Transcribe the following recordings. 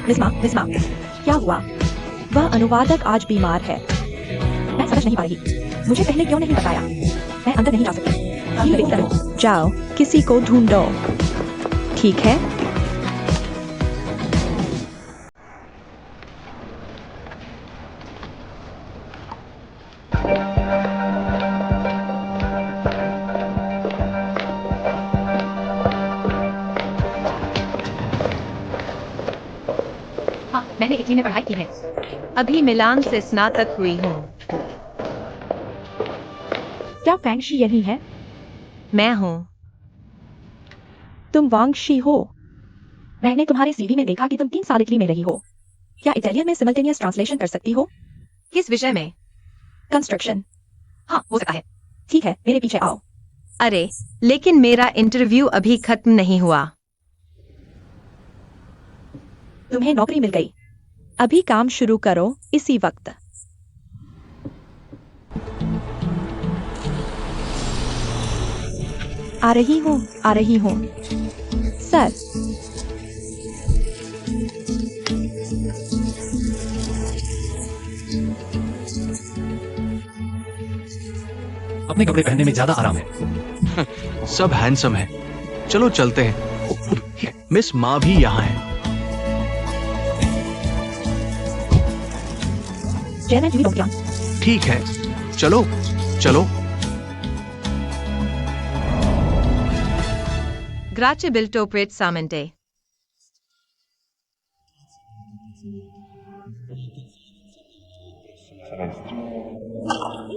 मिस्मा, क्या हुआ? वह अनुवादक आज बीमार है। मैं समझ नहीं पा रही। मुझे पहले क्यों नहीं बताया? मैं अंदर नहीं जा सकती। ठीक है, जाओ, किसी को ढूंढो। ठीक है? हाँ, मैंने इटली में पढ़ाई की है। अभी मिलान से स्नातक हुई हूँ। क्या फैंगशी यही है? मैं हूँ। तुम वांगशी हो? मैंने तुम्हारे सीवी में देखा कि तुम 3 साल इटली में रही हो। क्या इटालियन में सिमल्टेनियस ट्रांसलेशन कर सकती हो? किस विषय में? कंस्ट्रक्शन। हाँ, हो सकता है। ठीक है, मेरे पीछे आओ। अरे, लेकिन मेरा इंटरव्यू अभी खत्म नहीं हुआ। तुम्हें नौकरी मिल गई। अभी काम शुरू करो इसी वक्त। आ रही हूँ। सर, अपने कपड़े पहनने में ज्यादा आराम है। सब हैंडसम है। चलो चलते हैं। मिस माँ भी यहाँ है। जैन जी क्या? ठीक है, चलो चलो। Grazie Bilto Prezzamente.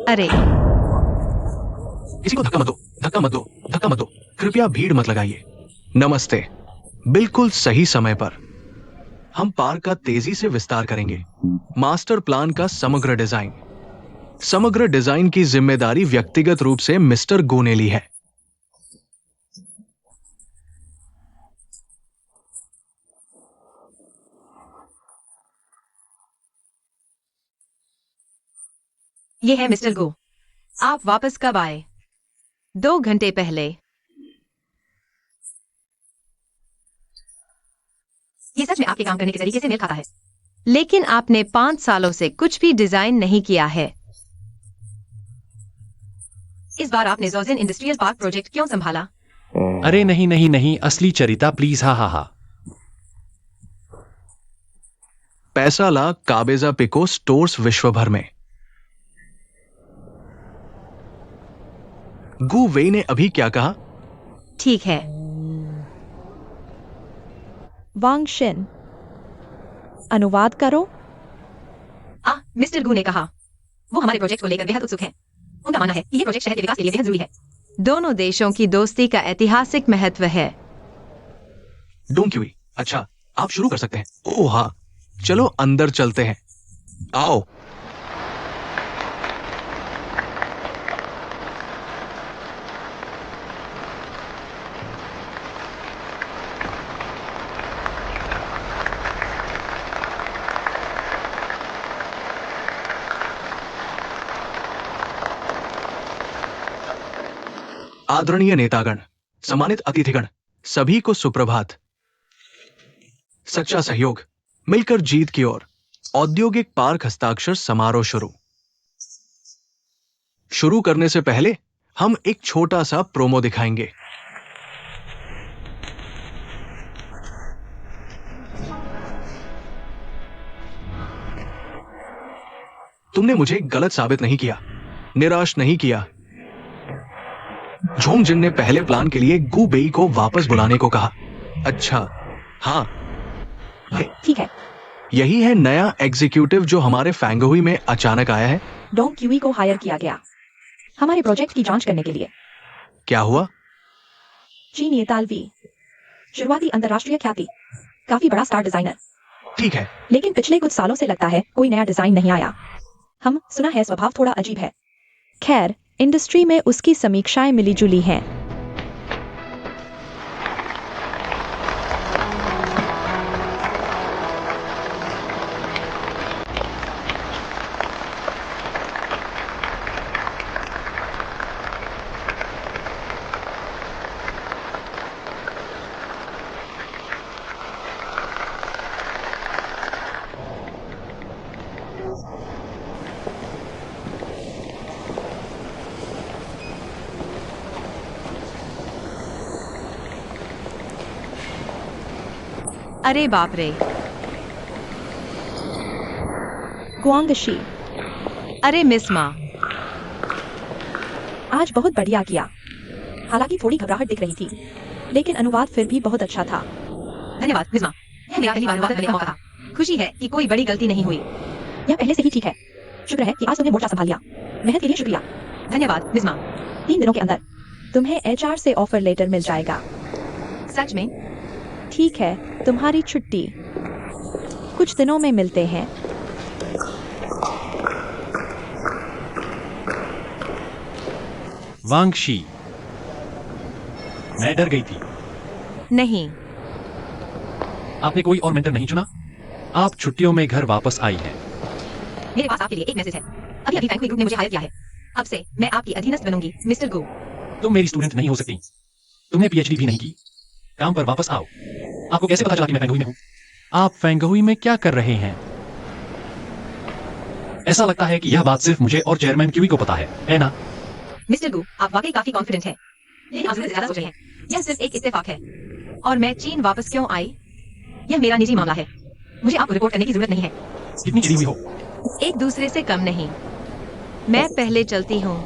अरे, किसी को धक्का मत दो। कृपया भीड़ मत लगाइए। नमस्ते। बिल्कुल सही समय पर। हम पार्क का तेजी से विस्तार करेंगे। मास्टर प्लान का समग्र डिजाइन की जिम्मेदारी व्यक्तिगत रूप से मिस्टर गो ने ली है। ये है मिस्टर गो। आप वापस कब आए? 2 घंटे पहले। ये सच में आपके काम करने के तरीके से मेल खाता है। लेकिन आपने 5 सालों से कुछ भी डिजाइन नहीं किया है। इस बार आपने जोजिन इंडस्ट्रियल पार्क प्रोजेक्ट क्यों संभाला? अरे नहीं, असली चरिता प्लीज। हा। पैसा ला काबेजा पिको स्टोर्स विश्व भर में। गु वेई ने अभी क्या कहा? ठीक है। वांगशिन, अनुवाद करो। मिस्टर गु ने कहा वो हमारे प्रोजेक्ट को लेकर बेहद उत्सुक हैं। उनका मानना है कि ये प्रोजेक्ट शहर के विकास के लिए बेहद जरूरी है। दोनों देशों की दोस्ती का ऐतिहासिक महत्व है। Don't QE. अच्छा, आप शुरू कर सकते हैं। ओह हाँ, चलो अंदर चलते हैं। आओ। आदरणीय नेतागण, सम्मानित अतिथिगण, सभी को सुप्रभात। सच्चा सहयोग, मिलकर जीत की ओर। औद्योगिक पार्क हस्ताक्षर समारोह शुरू करने से पहले हम एक छोटा सा प्रोमो दिखाएंगे। तुमने मुझे गलत साबित नहीं किया, निराश नहीं किया। झोंगजिन ने पहले प्लान के लिए गु बेई को वापस बुलाने को कहा। अच्छा, हाँ, ठीक है। यही है नया एग्जीक्यूटिव जो हमारे फैंगोई में अचानक आया है। डोंग क्यूई को हायर किया गया हमारे प्रोजेक्ट की जांच करने के लिए। क्या हुआ? चीन येतालवी, शुरुआती अंतरराष्ट्रीय ख्याति, काफी बड़ा स्टार डिजाइनर। ठीक है, लेकिन पिछले कुछ सालों से लगता है कोई नया डिजाइन नहीं आया। हम सुना है स्वभाव थोड़ा अजीब है। खैर, इंडस्ट्री में उसकी समीक्षाएं मिलीजुली हैं। अरे बाप रे। गुआंगशी, अरे मिस माँ। आज बहुत बढ़िया किया। हालांकि थोड़ी घबराहट दिख रही थी, लेकिन अनुवाद फिर भी बहुत अच्छा था। धन्यवाद मिस माँ। यह मेरा पहली बार अनुवाद करने का मौका था। खुशी है कि कोई बड़ी गलती नहीं हुई। यह पहले से ही ठीक है। शुक्र है कि आज तुमने मोर्चा संभाल लिया। मेहनत के लिए शुक्रिया। धन्यवाद मिस माँ। 3 दिनों के अंदर तुम्हें HR से ऑफर लेटर मिल जाएगा। सच में? ठीक है, तुम्हारी छुट्टी कुछ दिनों में मिलते हैं। वांगशी, मैं डर गई थी। नहीं। आपने कोई और मेंटर नहीं चुना? आप छुट्टियों में घर वापस आई हैं। मेरे पास आपके लिए एक मैसेज है। अभी अभी फैंकुई ग्रुप ने मुझे हायर किया है। अब से मैं आपकी अधीनस्थ बनूंगी मिस्टर गो। तुम मेरी स्टूडेंट नहीं हो सकती। तुमने PhD भी नहीं की। काम पर वापस आओ। आपको कैसे पता चला कि मैं फेंगहुई में हूँ? आप फेंगहुई में क्या कर रहे हैं? ऐसा लगता है कि यह बात सिर्फ मुझे और चेयरमैन क्यूई को पता है ना? मिस्टर गो, आप वाकई काफी कॉन्फिडेंट हैं। लेकिन आप ज्यादा सोच रहे हैं। यह सिर्फ एक इत्तेफाक है। और मैं चीन वापस क्यों आई, यह मेरा निजी मामला है। मुझे आपको रिपोर्ट करने की जरूरत नहीं है। कितनी चिड़ी हुई हो? एक दूसरे से कम नहीं। मैं पहले चलती हूँ।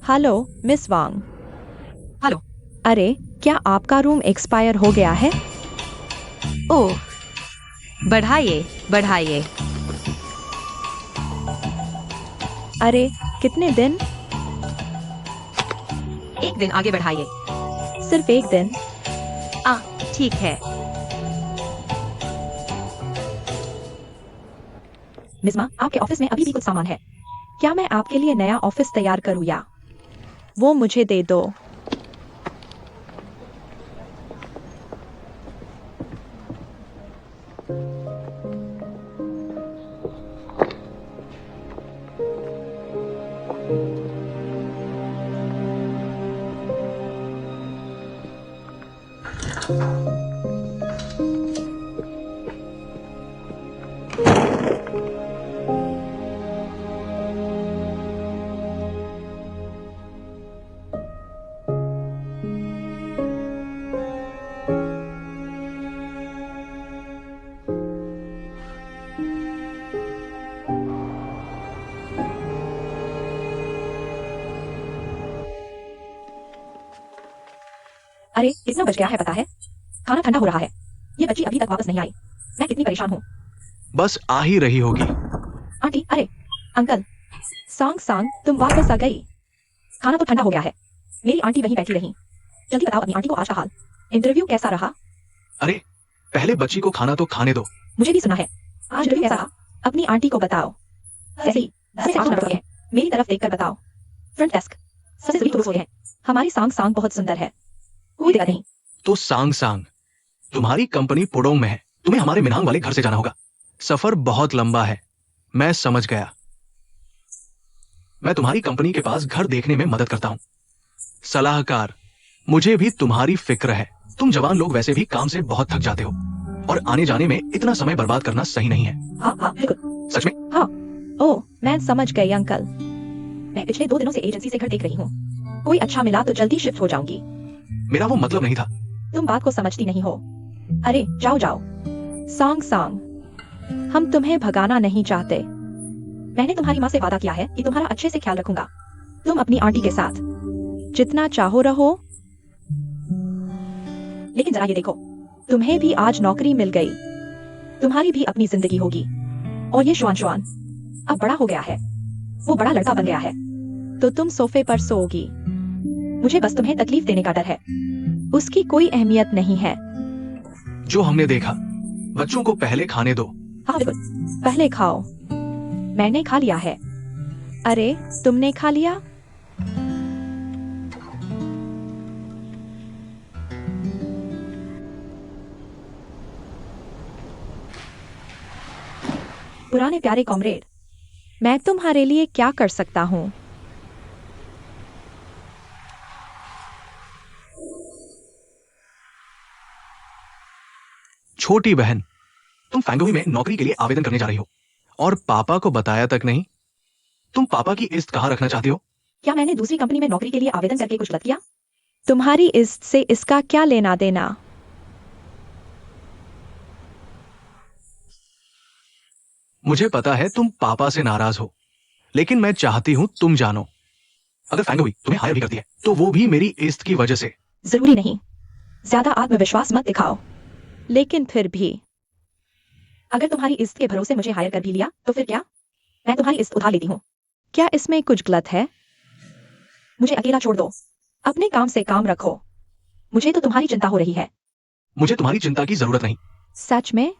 हेलो मिस वांग। हेलो। अरे, क्या आपका रूम एक्सपायर हो गया है? ओह, बढ़ाइए बढ़ाइए। अरे, कितने दिन? एक दिन आगे बढ़ाइए। सिर्फ एक दिन? ठीक है। मिस माँ, आपके ऑफिस में अभी भी कुछ सामान है। क्या मैं आपके लिए नया ऑफिस तैयार करूँ या वो मुझे दे दो? अरे, कितना बज गया है पता है? खाना ठंडा हो रहा है। ये बच्ची अभी तक वापस नहीं आई। मैं कितनी परेशान हूँ। बस आ ही रही होगी। आंटी, अरे अंकल, सांग सांग, तुम वापस आ गई। खाना तो ठंडा हो गया है। मेरी आंटी वहीं बैठी रही। जल्दी बताओ अपनी आंटी को आज का हाल। इंटरव्यू कैसा रहा? अरे, पहले बच्ची को खाना तो खाने दो। मुझे भी सुना है। आज इंटरव्यू कैसा रहा? अपनी आंटी को बताओ। जैसे ही 10 से 8 नंबर है, मेरी तरफ देखकर बताओ। फ्रंट डेस्क, सबसे सभी पुरुष हैं। हमारी सांग सांग बहुत सुंदर है। कोई दिक्कत नहीं। तो सांग सांग, तुम्हारी कंपनी पुडोंग में है। तुम्हें हमारे मिनांग वाले घर से जाना होगा। सफर बहुत लंबा है। मैं समझ गया। मैं तुम्हारी कंपनी के पास घर देखने में मदद करता हूं। सलाहकार, मुझे भी तुम्हारी फिक्र है। तुम जवान लोग वैसे भी काम से बहुत थक जाते हो और आने जाने में इतना समय बर्बाद करना सही नहीं है। हाँ हाँ बिल्कुल। सच में? हाँ। ओह, मैं समझ गई अंकल। मैं पिछले 2 दिनों से एजेंसी से घर देख रही हूँ। कोई अच्छा मिला तो जल्दी शिफ्ट हो जाऊंगी। मेरा वो मतलब नहीं था। तुम बात को समझती नहीं हो। अरे जाओ जाओ। सांग सांग, हम तुम्हें भगाना नहीं चाहते। मैंने तुम्हारी माँ से वादा किया है कि तुम्हारा अच्छे से ख्याल रखूंगा। तुम अपनी आंटी के साथ जितना चाहो रहो। लेकिन जरा ये देखो, तुम्हें भी आज नौकरी मिल गई। तुम्हारी भी अपनी जिंदगी होगी। और ये श्वान श्वान अब बड़ा हो गया है, वो बड़ा लड़का बन गया है, तो तुम सोफे पर सोओगी। मुझे बस तुम्हें तकलीफ देने का डर है, उसकी कोई अहमियत नहीं है। जो हमने देखा, बच्चों को पहले खाने दो। हाँ बिल्कुल, पहले खाओ। मैंने खा लिया है। अरे तुमने खा लिया? पुराने प्यारे कॉमरेड, मैं तुम्हारे लिए क्या कर सकता हूँ? छोटी बहन, तुम फैंगोई में नौकरी के लिए आवेदन करने जा रही हो और पापा को बताया तक नहीं। तुम पापा की इज्जत कहाँ रखना चाहती हो? क्या मैंने दूसरी कंपनी में नौकरी के लिए आवेदन करके कुछ गलत किया? तुम्हारी इज्जत से इसका क्या लेना देना? मुझे पता है तुम पापा से नाराज हो, लेकिन मैं चाहती हूं तुम जानो, अगर फैंगोई तुम्हें हायर भी करती है तो वो भी मेरी इज्जत की वजह से। जरूरी नहीं, ज्यादा आत्मविश्वास मत दिखाओ। लेकिन फिर भी अगर तुम्हारी इज्जत के भरोसे मुझे हायर कर भी लिया तो फिर क्या? मैं तुम्हारी इज्जत उठा लेती हूँ। क्या इसमें कुछ गलत है? मुझे अकेला छोड़ दो, अपने काम से काम रखो। मुझे तो तुम्हारी चिंता हो रही है। मुझे तुम्हारी चिंता की जरूरत नहीं। सच में?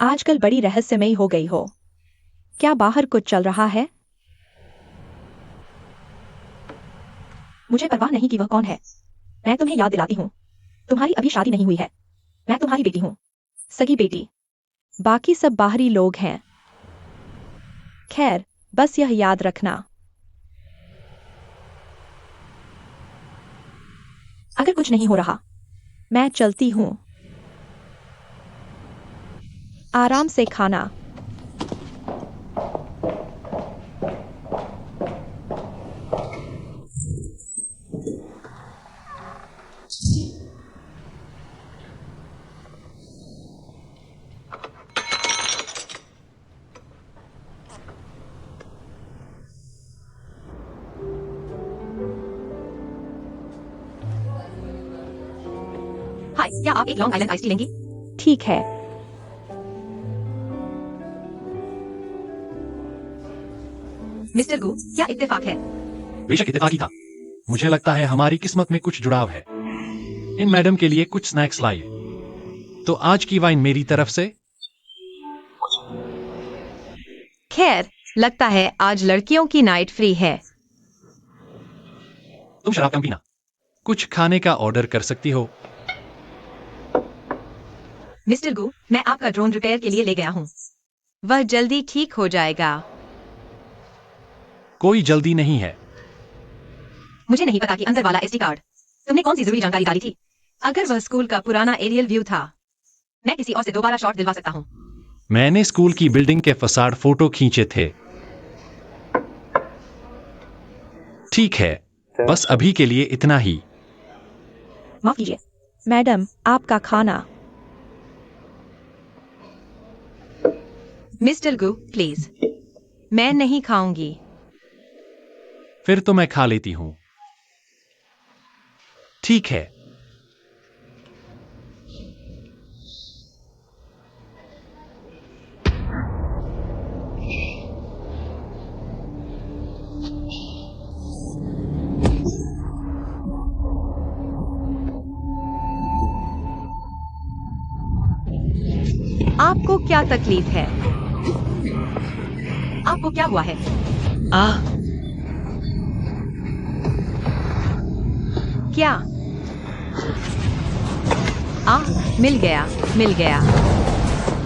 आजकल बड़ी रहस्यमयी हो गई हो। क्या बाहर कुछ चल रहा है? मुझे परवाह नहीं कि वह कौन है। मैं तुम्हें याद दिलाती हूँ, तुम्हारी अभी शादी नहीं हुई है। मैं तुम्हारी बेटी हूँ, सगी बेटी। बाकी सब बाहरी लोग हैं। खैर, बस यह याद रखना, अगर कुछ नहीं हो रहा, मैं चलती हूँ। आराम से खाना। हाय, क्या आप एक लॉन्ग आइलैंड आइस टी लेंगी? ठीक है। मिस्टर गू, क्या इत्तेफाक है? बेशक इत्तेफाकी था। मुझे लगता है हमारी किस्मत में कुछ जुड़ाव है। इन मैडम के लिए कुछ स्नैक्स लाइए। तो आज की वाइन मेरी तरफ से। खैर, लगता है आज लड़कियों की नाइट फ्री है। तुम शराब कम पीना। कुछ खाने का ऑर्डर कर सकती हो। मिस्टर गू, मैं आपका ड्रोन रिपेयर के लिए ले गया हूँ। वह जल्दी ठीक हो जाएगा। कोई जल्दी नहीं है। मुझे नहीं पता कि अंदर वाला एसडी कार्ड तुमने कौन सी जरूरी जानकारी डाली थी। अगर वह स्कूल का पुराना एरियल व्यू था, मैं किसी और से दोबारा शॉट दिलवा सकता हूँ। मैंने स्कूल की बिल्डिंग के फसाड फोटो खींचे थे। ठीक है, बस अभी के लिए इतना ही। माफ कीजिए मैडम, आपका खाना। मिस्टर गू, प्लीज, मैं नहीं खाऊंगी। फिर तो मैं खा लेती हूं। ठीक है। आपको क्या तकलीफ है? आपको क्या हुआ है? क्या? मिल गया, मिल गया।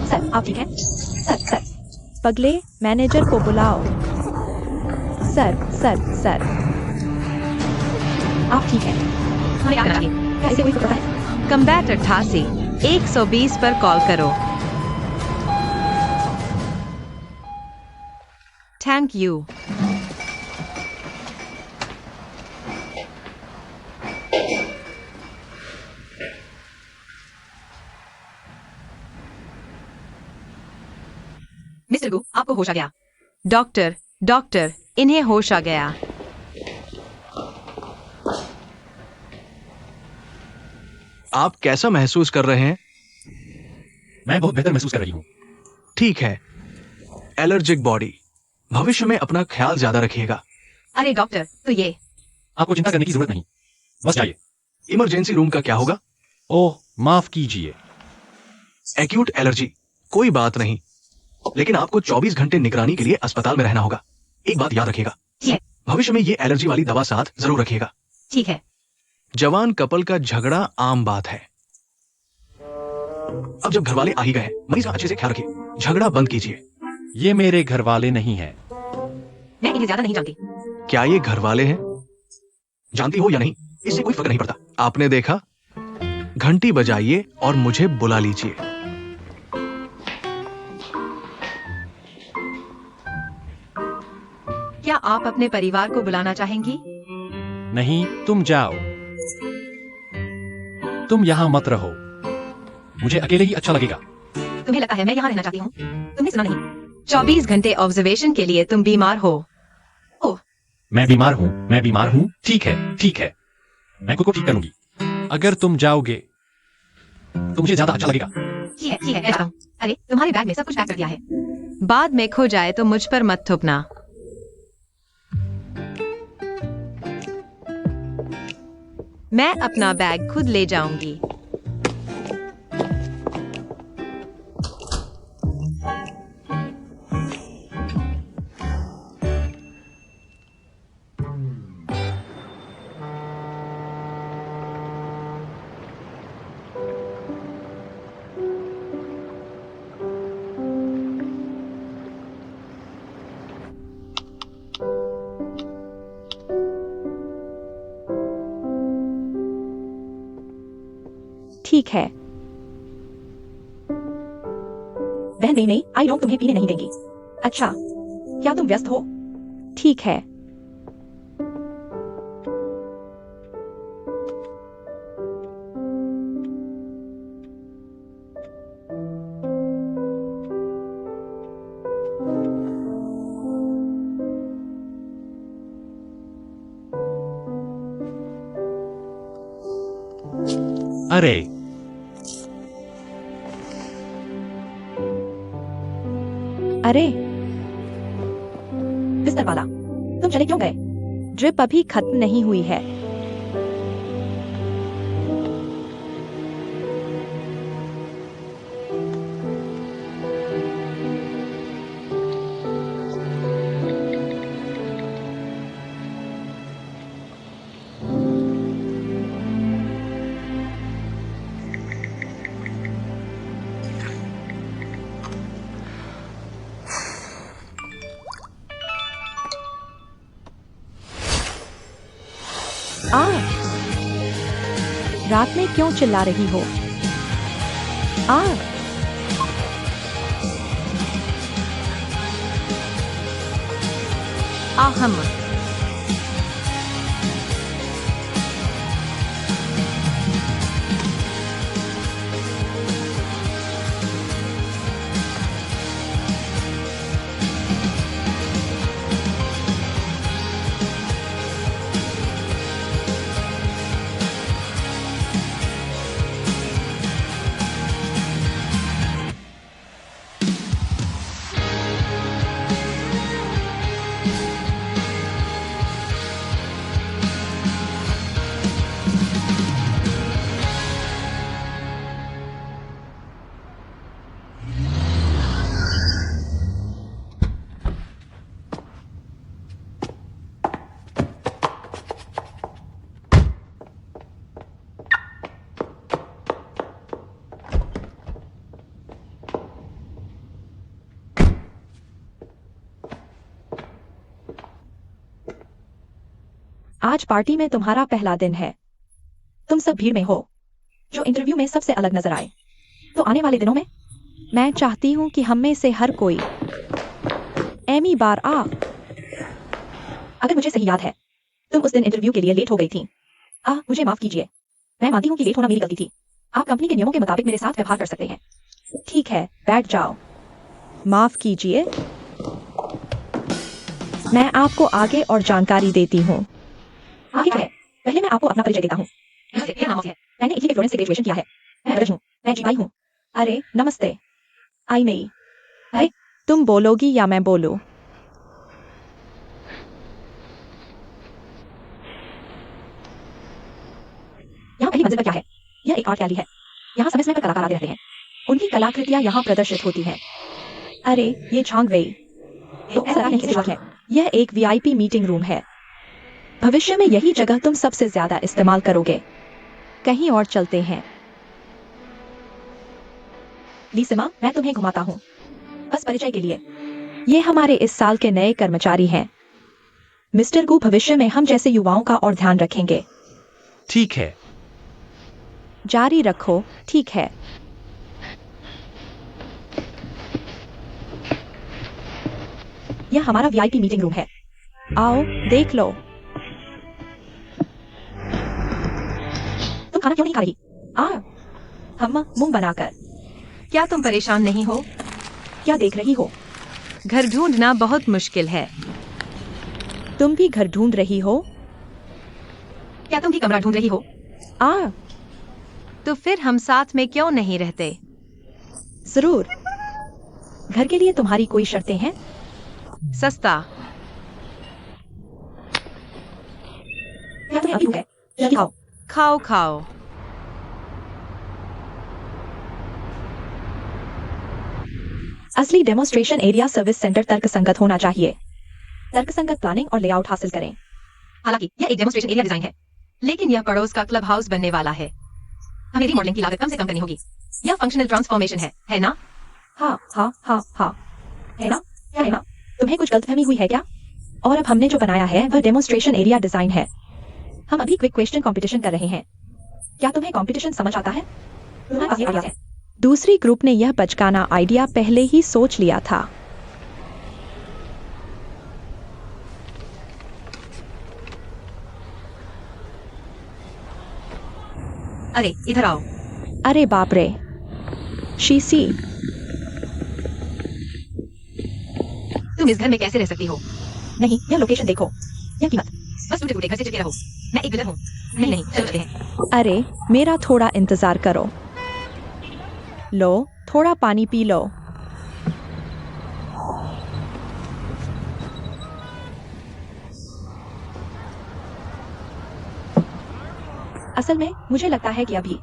सर, आप ठीक हैं? सर। पगले, मैनेजर को बुलाओ। सर। आप ठीक हैं? हमें क्या करना चाहिए? क्या इसे कोई पता है? कम्बैट 88 120 पर कॉल करो। Thank you. मिस्टर गू, आपको होश आ गया। डॉक्टर, इन्हें होश आ गया। आप कैसा महसूस कर रहे हैं? मैं बहुत बेहतर महसूस कर रही हूँ। ठीक है। एलर्जिक बॉडी, भविष्य में अपना ख्याल ज्यादा रखिएगा। अरे डॉक्टर, तो ये आपको चिंता करने की जरूरत नहीं, बस जाइए। इमरजेंसी रूम का क्या होगा? ओह, माफ कीजिए। एक्यूट एलर्जी, कोई बात नहीं, लेकिन आपको 24 घंटे निगरानी के लिए अस्पताल में रहना होगा। एक बात याद रखिएगा, ठीक है। भविष्य में ये एलर्जी वाली दवा साथ जरूर रखिएगा। ठीक है। जवान कपल का झगड़ा आम बात है। अब जब घर वाले आ ही गए, मरीज का अच्छे से ख्याल रखिए, झगड़ा बंद कीजिए। ये मेरे घर वाले नहीं हैं। मैं इन्हें ज्यादा नहीं जानती। क्या ये घर वाले हैं? जानती हो या नहीं, इससे कोई फर्क नहीं पड़ता। आपने देखा, घंटी बजाइए और मुझे बुला लीजिए। क्या आप अपने परिवार को बुलाना चाहेंगी? नहीं, तुम जाओ। तुम यहाँ मत रहो, मुझे अकेले ही अच्छा लगेगा। तुम्हें लगता है मैं यहाँ रहना चाहती हूँ? तुमने सुना नहीं, 24 घंटे ऑब्जर्वेशन के लिए तुम बीमार हो। ओह, मैं बीमार हूँ। ठीक है, मैं खुद को ठीक करूंगी। अगर तुम जाओगे तो मुझे ज्यादा अच्छा लगेगा। ठीक है, मैं जाता हूँ। अरे, तुम्हारे बैग में सब कुछ पैक कर दिया है। बाद में खो जाए तो मुझ पर मत थोपना। मैं अपना बैग खुद ले जाऊंगी। ठीक है। बहन नहीं, आई लोग तुम्हें पीने नहीं देंगी। अच्छा, क्या तुम व्यस्त हो? ठीक है। अरे, अरे, बिस्तर वाला, तुम चले क्यों गए? ड्रिप अभी खत्म नहीं हुई है। रात में क्यों चिल्ला रही हो? आहम। आज पार्टी में तुम्हारा पहला दिन है। तुम सब भीड़ में हो, जो इंटरव्यू में सबसे अलग नजर आए। तो आने वाले दिनों में मैं चाहती हूँ कि हम में से हर कोई एमी बार आ। अगर मुझे सही याद है, तुम उस दिन इंटरव्यू के लिए लेट हो गई थी। मुझे माफ कीजिए। मैं मानती हूँ कि लेट होना मेरी गलती थी। आप कंपनी के नियमों के मुताबिक मेरे साथ व्यवहार कर सकते हैं। ठीक है, बैठ जाओ। माफ कीजिए। मैं आपको आगे और जानकारी देती हूँ। आगे क्या है? पहले मैं आपको अपना परिचय देता हूँ। मैंने इटली के फ्लोरेंस से ग्रेजुएशन किया है। मैं ब्रज हूँ। मैं जीवाई हूँ। अरे नमस्ते। आई मई। अरे तुम बोलोगी या मैं बोलूं? यहाँ पहली मंजिल पर क्या है? यह एक आर्ट गैलरी है। यहाँ समय समय पर कलाकार आते रहते हैं। उनकी कलाकृतियां यहाँ प्रदर्शित होती हैं। अरे ये झांग वेई। तो ऐसा नहीं कि है। यह एक वीआईपी मीटिंग रूम है। भविष्य में यही जगह तुम सबसे ज्यादा इस्तेमाल करोगे। कहीं और चलते हैं। लीसिमा, मैं तुम्हें घुमाता हूँ। बस परिचय के लिए। ये हमारे इस साल के नए कर्मचारी हैं। मिस्टर गू भविष्य में हम जैसे युवाओं का और ध्यान रखेंगे। ठीक है। जारी रखो। ठीक है। यह हमारा वीआईपी मीटिंग रूम है। आओ देख लो। तुम खाना क्यों नहीं खा रही? हम मुंह बनाकर। क्या तुम परेशान नहीं हो? क्या देख रही हो? घर ढूंढना बहुत मुश्किल है। तुम भी घर ढूंढ रही हो? क्या तुम भी कमरा ढूंढ रही हो? तो फिर हम साथ में क्यों नहीं रहते? जरूर। घर के लिए तुम्हारी कोई शर्तें हैं? सस्ता। क्या तुम्हें अभी भूख है? जल्दी खाओ। खाओ खाओ। असली डेमोन्स्ट्रेशन एरिया सर्विस सेंटर तर्कसंगत होना चाहिए। तर्कसंगत प्लानिंग और लेआउट हासिल करें। हालांकि यह एक डेमोन्स्ट्रेशन एरिया डिजाइन है, लेकिन यह पड़ोस का क्लब हाउस बनने वाला है। हमें रिमॉडलिंग की लागत कम से कम करनी होगी। यह फंक्शनल ट्रांसफॉर्मेशन है ना? हाँ। है ना? क्या है ना? तुम्हें कुछ गलतफहमी हुई है क्या? और अब हमने जो बनाया है वह डेमोन्स्ट्रेशन एरिया डिजाइन है। हम अभी क्विक क्वेश्चन कंपटीशन कर रहे हैं। क्या तुम्हें कंपटीशन समझ आता है? तुम्हारे पास ये आइडिया है। दूसरी ग्रुप ने यह बचकाना आइडिया पहले ही सोच लिया था। अरे इधर आओ। अरे बाप रे। शीसी, तुम इस घर में कैसे रह सकती हो? नहीं, यह लोकेशन देखो। यह कीमत। बस टूटे फूटे घर से चिपके रहो। मैं एक बिल्डर हूँ। नहीं चलो चलते हैं। अरे मेरा थोड़ा इंतजार करो। लो, थोड़ा पानी पी लो। असल में मुझे लगता है कि अभी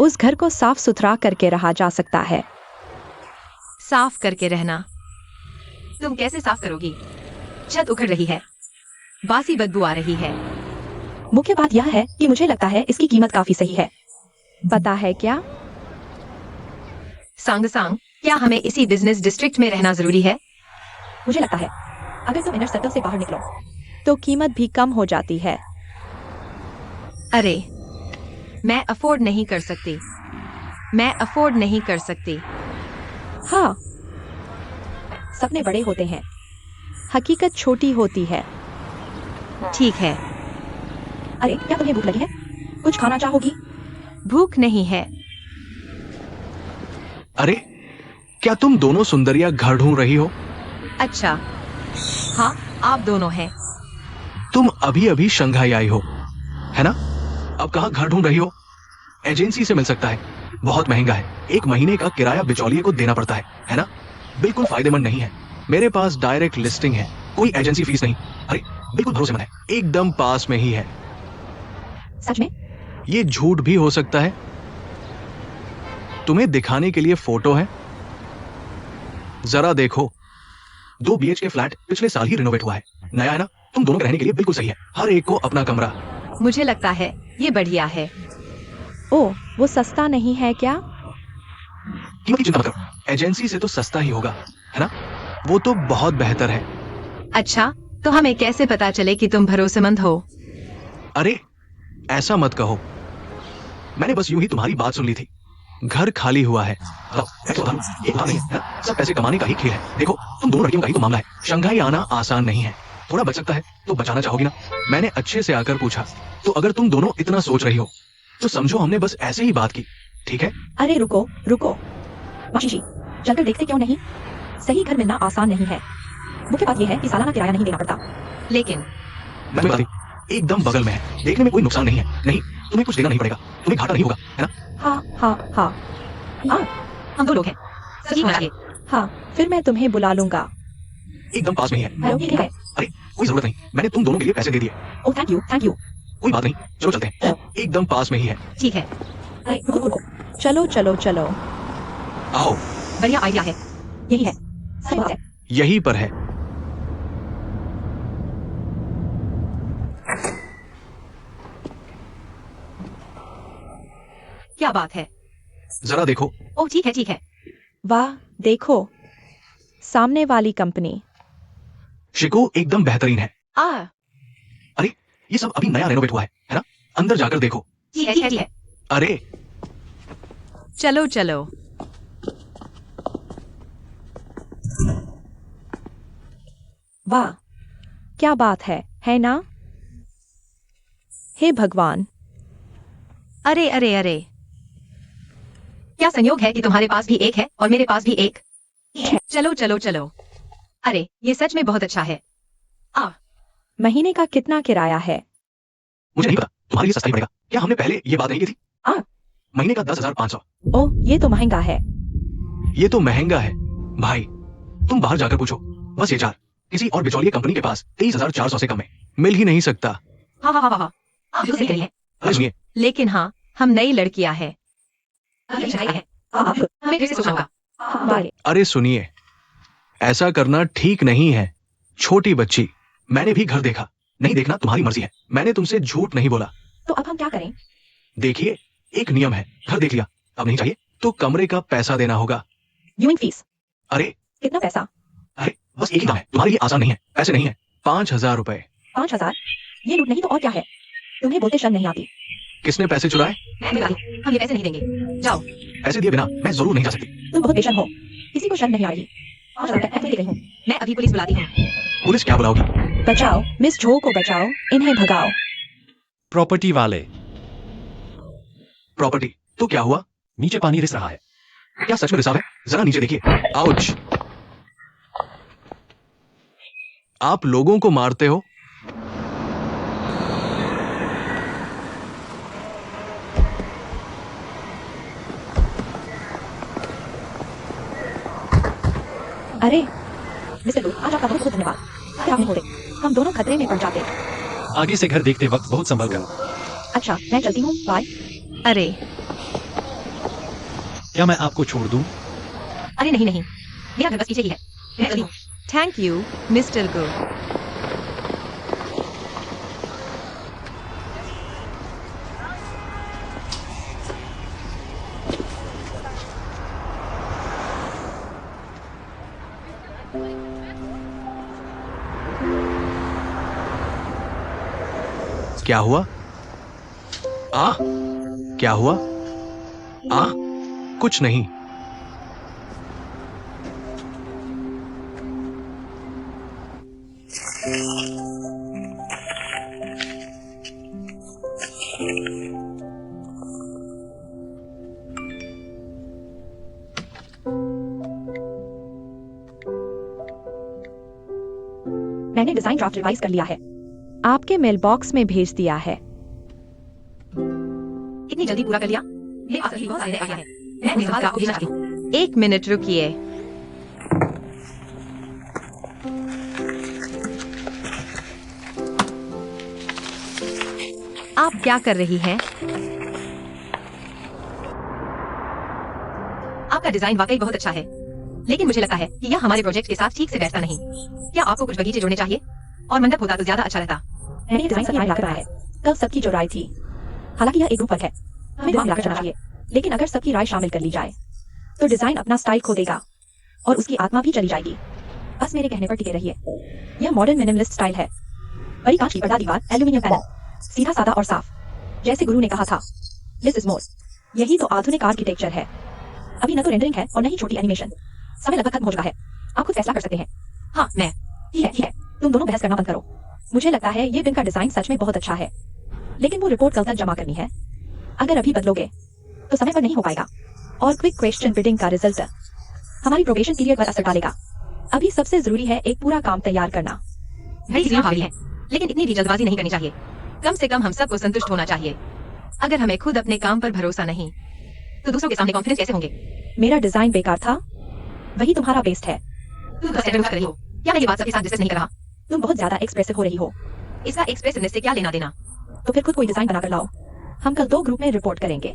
उस घर को साफ सुथरा करके रहा जा सकता है। साफ करके रहना। तुम कैसे साफ करोगी? छत उखड़ रही है। बासी बदबू आ रही है। मुख्य बात यह है कि मुझे लगता है इसकी कीमत काफी सही है। पता है क्या? सांग, क्या हमें इसी बिजनेस डिस्ट्रिक्ट में रहना जरूरी है? मुझे लगता है अगर तुम इनर सर्कल से बाहर निकलो तो कीमत भी कम हो जाती है। अरे मैं अफोर्ड नहीं कर सकती। मैं अफोर्ड नहीं कर सकती। हाँ, सपने बड़े होते हैं, हकीकत छोटी होती है। ठीक है। अरे क्या तुम्हें भूख लगी है? कुछ खाना चाहोगी? भूख नहीं है। अरे क्या तुम दोनों सुंदरिया घर ढूंढ रही हो? अच्छा हाँ, आप दोनों हैं। तुम अभी अभी शंघाई आई हो, है ना? अब कहाँ घर ढूंढ रही हो? एजेंसी से मिल सकता है। बहुत महंगा है। 1 महीने का किराया बिचौलिए को देना पड़ता है ना? बिल्कुल फायदेमंद नहीं है। मेरे पास डायरेक्ट लिस्टिंग है, कोई एजेंसी फीस नहीं। अरे बिल्कुल भरोसेमंद है, एकदम पास में ही है। सच में? ये झूठ भी हो सकता है। तुम्हें दिखाने के लिए फोटो है, जरा देखो। 2 BHK फ्लैट पिछले साल ही रिनोवेट हुआ है। नया है ना? तुम दोनों के रहने के लिए बिल्कुल सही है। हर एक को अपना कमरा। मुझे लगता है ये बढ़िया है। ओ, वो सस्ता नहीं है क्या? कीमत की चिंता मत करो, एजेंसी से तो सस्ता ही होगा, है ना? वो तो बहुत बेहतर है। अच्छा, तो हमें कैसे पता चले कि तुम भरोसेमंद हो? अरे ऐसा मत कहो, मैंने बस यूं ही तुम्हारी बात सुन ली थी। घर खाली हुआ है। ये उधार नहीं है, सब पैसे कमाने का ही खेल है। देखो तुम दोनों लड़कियों का ही तो मामला है। शंघाई आना आसान नहीं है। थोड़ा बच सकता है तो बचाना चाहोगी ना? मैंने अच्छे से आकर पूछा। तो अगर तुम दोनों इतना सोच रही हो तो समझो हमने बस ऐसे ही बात की, ठीक है? अरे रुको रुको, माशीशी, चलकर देखते क्यों नहीं? सही घर मिलना आसान नहीं है। मुख्य बात यह है कि सालाना किराया नहीं देना पड़ता। लेकिन एकदम बगल में है, देखने में कोई नुकसान नहीं है। नहीं, तुम्हें कुछ देना नहीं पड़ेगा, तुम्हें घाटा नहीं होगा, है ना? हाँ हाँ हाँ हाँ हम 2 लोग हैं, सच होना चाहिए। हाँ, फिर मैं तुम्हें बुला लूंगा। एकदम पास में ही है। हेलो, ये क्या है? अरे कोई जरूरत नहीं, मैंने तुम दोनों के लिए पैसे दे दिए। Oh thank you thank you. कोई बात नहीं, चलो चलते हैं, एकदम पास में ही है। ठीक है, अरे रुको रुको, चलो चलो चलो, आओ, बढ़िया आइडिया है। यही है, सही बात है। यहीं पर है। क्या बात है? जरा देखो। ओह ठीक है ठीक है। वाह देखो, सामने वाली कंपनी। शिको एकदम बेहतरीन है। आ अरे ये सब अभी नया रेनोवेट हुआ है ना? अंदर जाकर देखो। ठीक है ठीक है ठीक है। अरे चलो चलो। वाह, क्या बात है ना? हे भगवान, अरे अरे अरे, क्या संयोग है कि तुम्हारे पास भी एक है और मेरे पास भी एक। चलो चलो चलो। अरे ये सच में बहुत अच्छा है। महीने का कितना किराया है? मुझे नहीं पता, तुम्हारे लिए सस्ता ही पड़ेगा। क्या हमने पहले ये बात नहीं की थी? हाँ। महीने का 10,500। ओह ये तो महंगा है। ये तो महंगा है भाई, तुम बाहर जाकर पूछो। बस ये 4 किसी और बिचौलिए कंपनी के पास 23,400 से कम में मिल ही नहीं सकता। हाँ हाँ हाँ हाँ, आप बिल्कुल सही कह रही हैं। अरे सुनिए, लेकिन हाँ, हम नई लड़कियां हैं। ये अच्छाई है। हमें फिर से सोचना होगा। बाय। अरे सुनिए, ऐसा करना ठीक नहीं है। छोटी बच्ची, मैंने भी घर देखा। नहीं देखना तुम्हारी मर्जी है, मैंने तुमसे झूठ नहीं बोला। तो अब हम क्या करें? देखिए, एक नियम है, घर देख लिया, अब नहीं चाहिए तो कमरे का पैसा देना होगा। व्यूइंग फीस अरे कितना पैसा? अरे बस एक ही काम है, तुम्हारे लिए आसान नहीं है, पैसे नहीं है। 5,000 रुपए। 5,000? ये लूट नहीं तो और क्या है? तुम्हें बोलते शर्म नहीं आती? किसने पैसे चुराए? मैं बता दूं, हम ये पैसे नहीं देंगे। जाओ। पैसे दिए बिना मैं जरूर नहीं जा सकती। तुम बहुत बेशर्म हो, किसी को शर्म नहीं आएगी। 5,000 रुपए ऐसे ही दे रही हूँ। मैं अभी पुलिस बुलाती हूँ। पुलिस क्या बुलाओगी? बचाओ, मिस झो को बचाओ, इन्हें भगाओ। प्रॉपर्टी वाले, प्रॉपर्टी तो क्या हुआ? नीचे पानी रिस रहा है। क्या सच में रिसाव है? जरा नीचे देखिए। आउच! आप लोगों को मारते हो? अरे मिस्टर लू, आज आपका बहुत बहुत धन्यवाद। अगर आप नहीं होते, हम दोनों खतरे में पड़ जाते। आगे से घर देखते वक्त बहुत संभल कर। अच्छा मैं चलती हूँ, बाय। अरे क्या मैं आपको छोड़ दूं? अरे नहीं नहीं, मेरा घर बस पीछे ही है। मैं चली हूँ। थैंक यू मिस्टर गो। क्या हुआ? क्या हुआ? कुछ नहीं। मैंने डिजाइन ड्राफ्ट रिवाइज कर लिया है, आपके मेल बॉक्स में भेज दिया है। इतनी जल्दी पूरा कर लिया? ये असल में बहुत सारे आइडिया है। मैं इस बात को आपको भेजना चाहती हूँ। 1 मिनट रुकिए। आप क्या कर रही हैं? आपका डिजाइन वाकई बहुत अच्छा है, लेकिन मुझे लगता है कि यह हमारे प्रोजेक्ट के साथ ठीक से बैठता नहीं। क्या आपको कुछ बगीचे जोड़ने चाहिए? और मंडप होता तो ज्यादा अच्छा रहता। मैंने ये डिजाइन सही लाकर आया है, तब सबकी जो राय थी। हालांकि यह एक ग्रुप वर्क है, हमें दिमाग लगाकर चलना चाहिए। लेकिन अगर सबकी राय शामिल कर ली जाए, तो डिजाइन अपना स्टाइल खो देगा और उसकी आत्मा भी चली जाएगी। बस मेरे कहने पर टिके रहिए। यह मॉडर्न मिनिमलिस्ट स्टाइल है। बड़ी कांच की पर्दा दीवार, एल्यूमिनियम पैनल, सीधा सादा और साफ, जैसे गुरु ने कहा था, दिस इज मोर। यही तो आधुनिक आर्किटेक्चर है। अभी न तो रेंडरिंग है और न ही छोटी एनिमेशन। समय लगभग खत्म हो चुका है, आप खुद फैसला कर सकते हैं। हाँ मैं। ठीक है, तुम दोनों बहस करना बंद करो। मुझे लगता है ये दिन का डिजाइन सच में बहुत अच्छा है, लेकिन वो रिपोर्ट कल तक जमा करनी है। अगर अभी बदलोगे तो समय पर नहीं हो पाएगा, और क्विक क्वेश्चन बिडिंग का रिजल्ट हमारी प्रोबेशन पीरियड पर असर डालेगा। अभी सबसे जरूरी है एक पूरा काम तैयार करना। घड़ी सीमा भारी है, लेकिन इतनी भी जल्दबाजी नहीं करनी चाहिए। कम से कम हम सबको संतुष्ट होना चाहिए। अगर हमें खुद अपने काम पर भरोसा नहीं तो दूसरों के सामने कॉन्फिडेंस कैसे होंगे? मेरा डिजाइन बेकार था, वही तुम्हारा बेस्ट है। तुम बस कर रही हो। क्या मैं ये बात सबके साथ डिस्कस नहीं कर रहा? तुम बहुत ज्यादा एक्सप्रेसिव हो रही हो। इसका एक्सप्रेसिवनेस से क्या लेना देना? तो फिर खुद कोई डिजाइन बनाकर लाओ। हम कल 2 ग्रुप में रिपोर्ट करेंगे।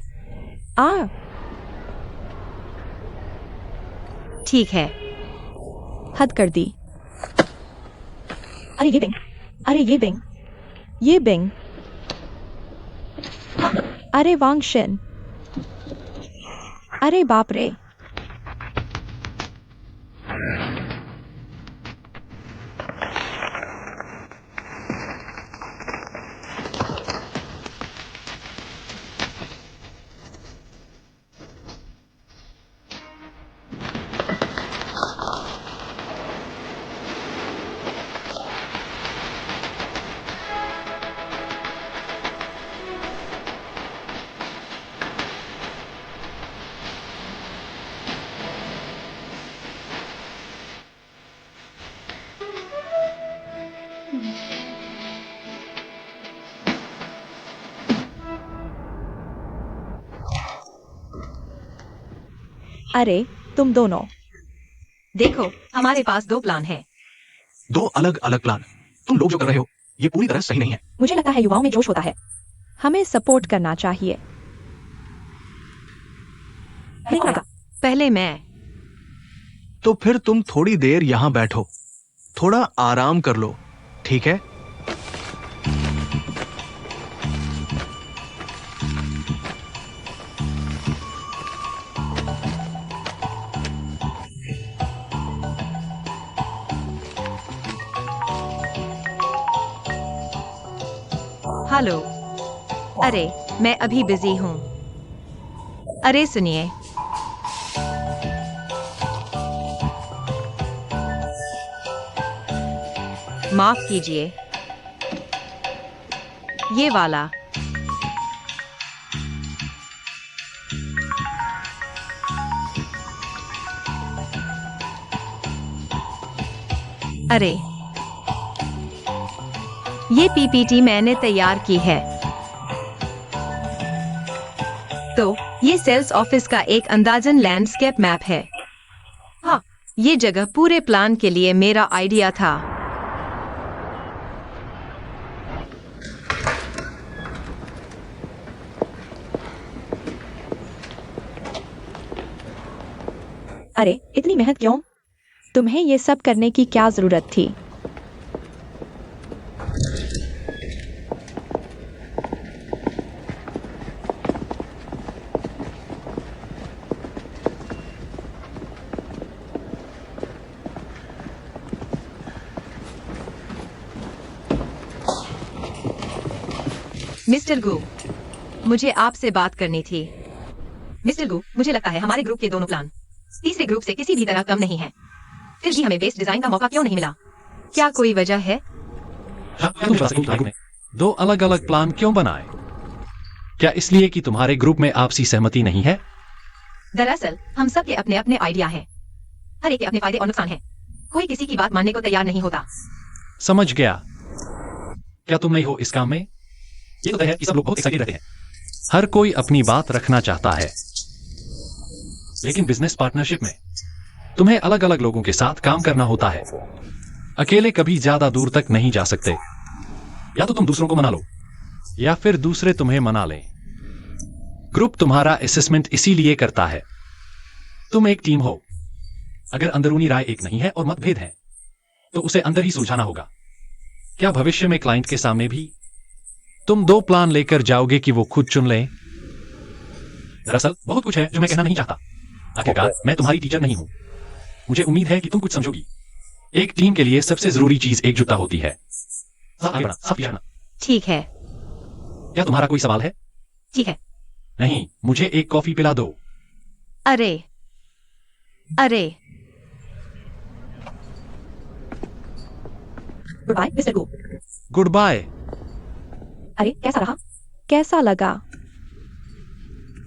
ठीक है। हद कर दी। अरे ये बिंग, अरे ये बिंग, ये बिंग, अरे वांगशिन, अरे बाप रे। अरे तुम दोनों, देखो हमारे पास 2 प्लान है। 2 अलग अलग प्लान। तुम लोग जो कर रहे हो ये पूरी तरह सही नहीं है। मुझे लगता है युवाओं में जोश होता है। हमें सपोर्ट करना चाहिए। नहीं लगा। पहले मैं। तो फिर तुम थोड़ी देर यहाँ बैठो, थोड़ा आराम कर लो, ठीक है? हेलो। अरे मैं अभी बिजी हूँ। अरे सुनिए, माफ कीजिए, ये वाला। अरे ये पीपीटी मैंने तैयार की है। तो ये सेल्स ऑफिस का एक अंदाजन लैंडस्केप मैप है। हाँ, ये जगह पूरे प्लान के लिए मेरा आइडिया था। अरे इतनी मेहनत क्यों? तुम्हें ये सब करने की क्या जरूरत थी? मिस्टर गू, मुझे आपसे बात करनी थी। मिस्टर गू, मुझे लगता है हमारे ग्रुप के दोनों प्लान तीसरे ग्रुप से किसी भी तरह कम नहीं है। फिर भी हमें बेस्ट डिजाइन का मौका क्यों नहीं मिला? क्या कोई वजह है? तुम ग्रुप में 2 अलग अलग प्लान क्यों बनाए? क्या इसलिए कि तुम्हारे ग्रुप में आपसी सहमति नहीं है? दरअसल हम सब के अपने अपने आइडिया हैं। हर एक के अपने फायदे और नुकसान हैं। कोई किसी की बात मानने को तैयार नहीं होता। समझ गया। क्या तुम नहीं हो इस काम में? ये तो तय है कि सब लोग बहुत एक्साइटेड रहते हैं। हर कोई अपनी बात रखना चाहता है, लेकिन बिजनेस पार्टनरशिप में तुम्हें अलग अलग लोगों के साथ काम करना होता है। अकेले कभी ज्यादा दूर तक नहीं जा सकते। या तो तुम दूसरों को मना लो या फिर दूसरे तुम्हें मना लें। ग्रुप तुम्हारा असेसमेंट इसीलिए करता है। तुम एक टीम हो। अगर अंदरूनी राय एक नहीं है और मतभेद है तो उसे अंदर ही सुलझाना होगा। क्या भविष्य में क्लाइंट के सामने भी तुम 2 प्लान लेकर जाओगे कि वो खुद चुन लें? दरअसल बहुत कुछ है जो मैं कहना नहीं चाहता। आखिरकार मैं तुम्हारी टीचर नहीं हूं। मुझे उम्मीद है कि तुम कुछ समझोगी। एक टीम के लिए सबसे जरूरी चीज एकजुटता होती है। आगे बढ़ना, सब पीछे हटना। ठीक है। क्या तुम्हारा कोई सवाल है? ठीक है। नहीं, मुझे एक कॉफी पिला दो। अरे अरे good bye mister Goo. Good bye. अरे कैसा रहा? कैसा लगा?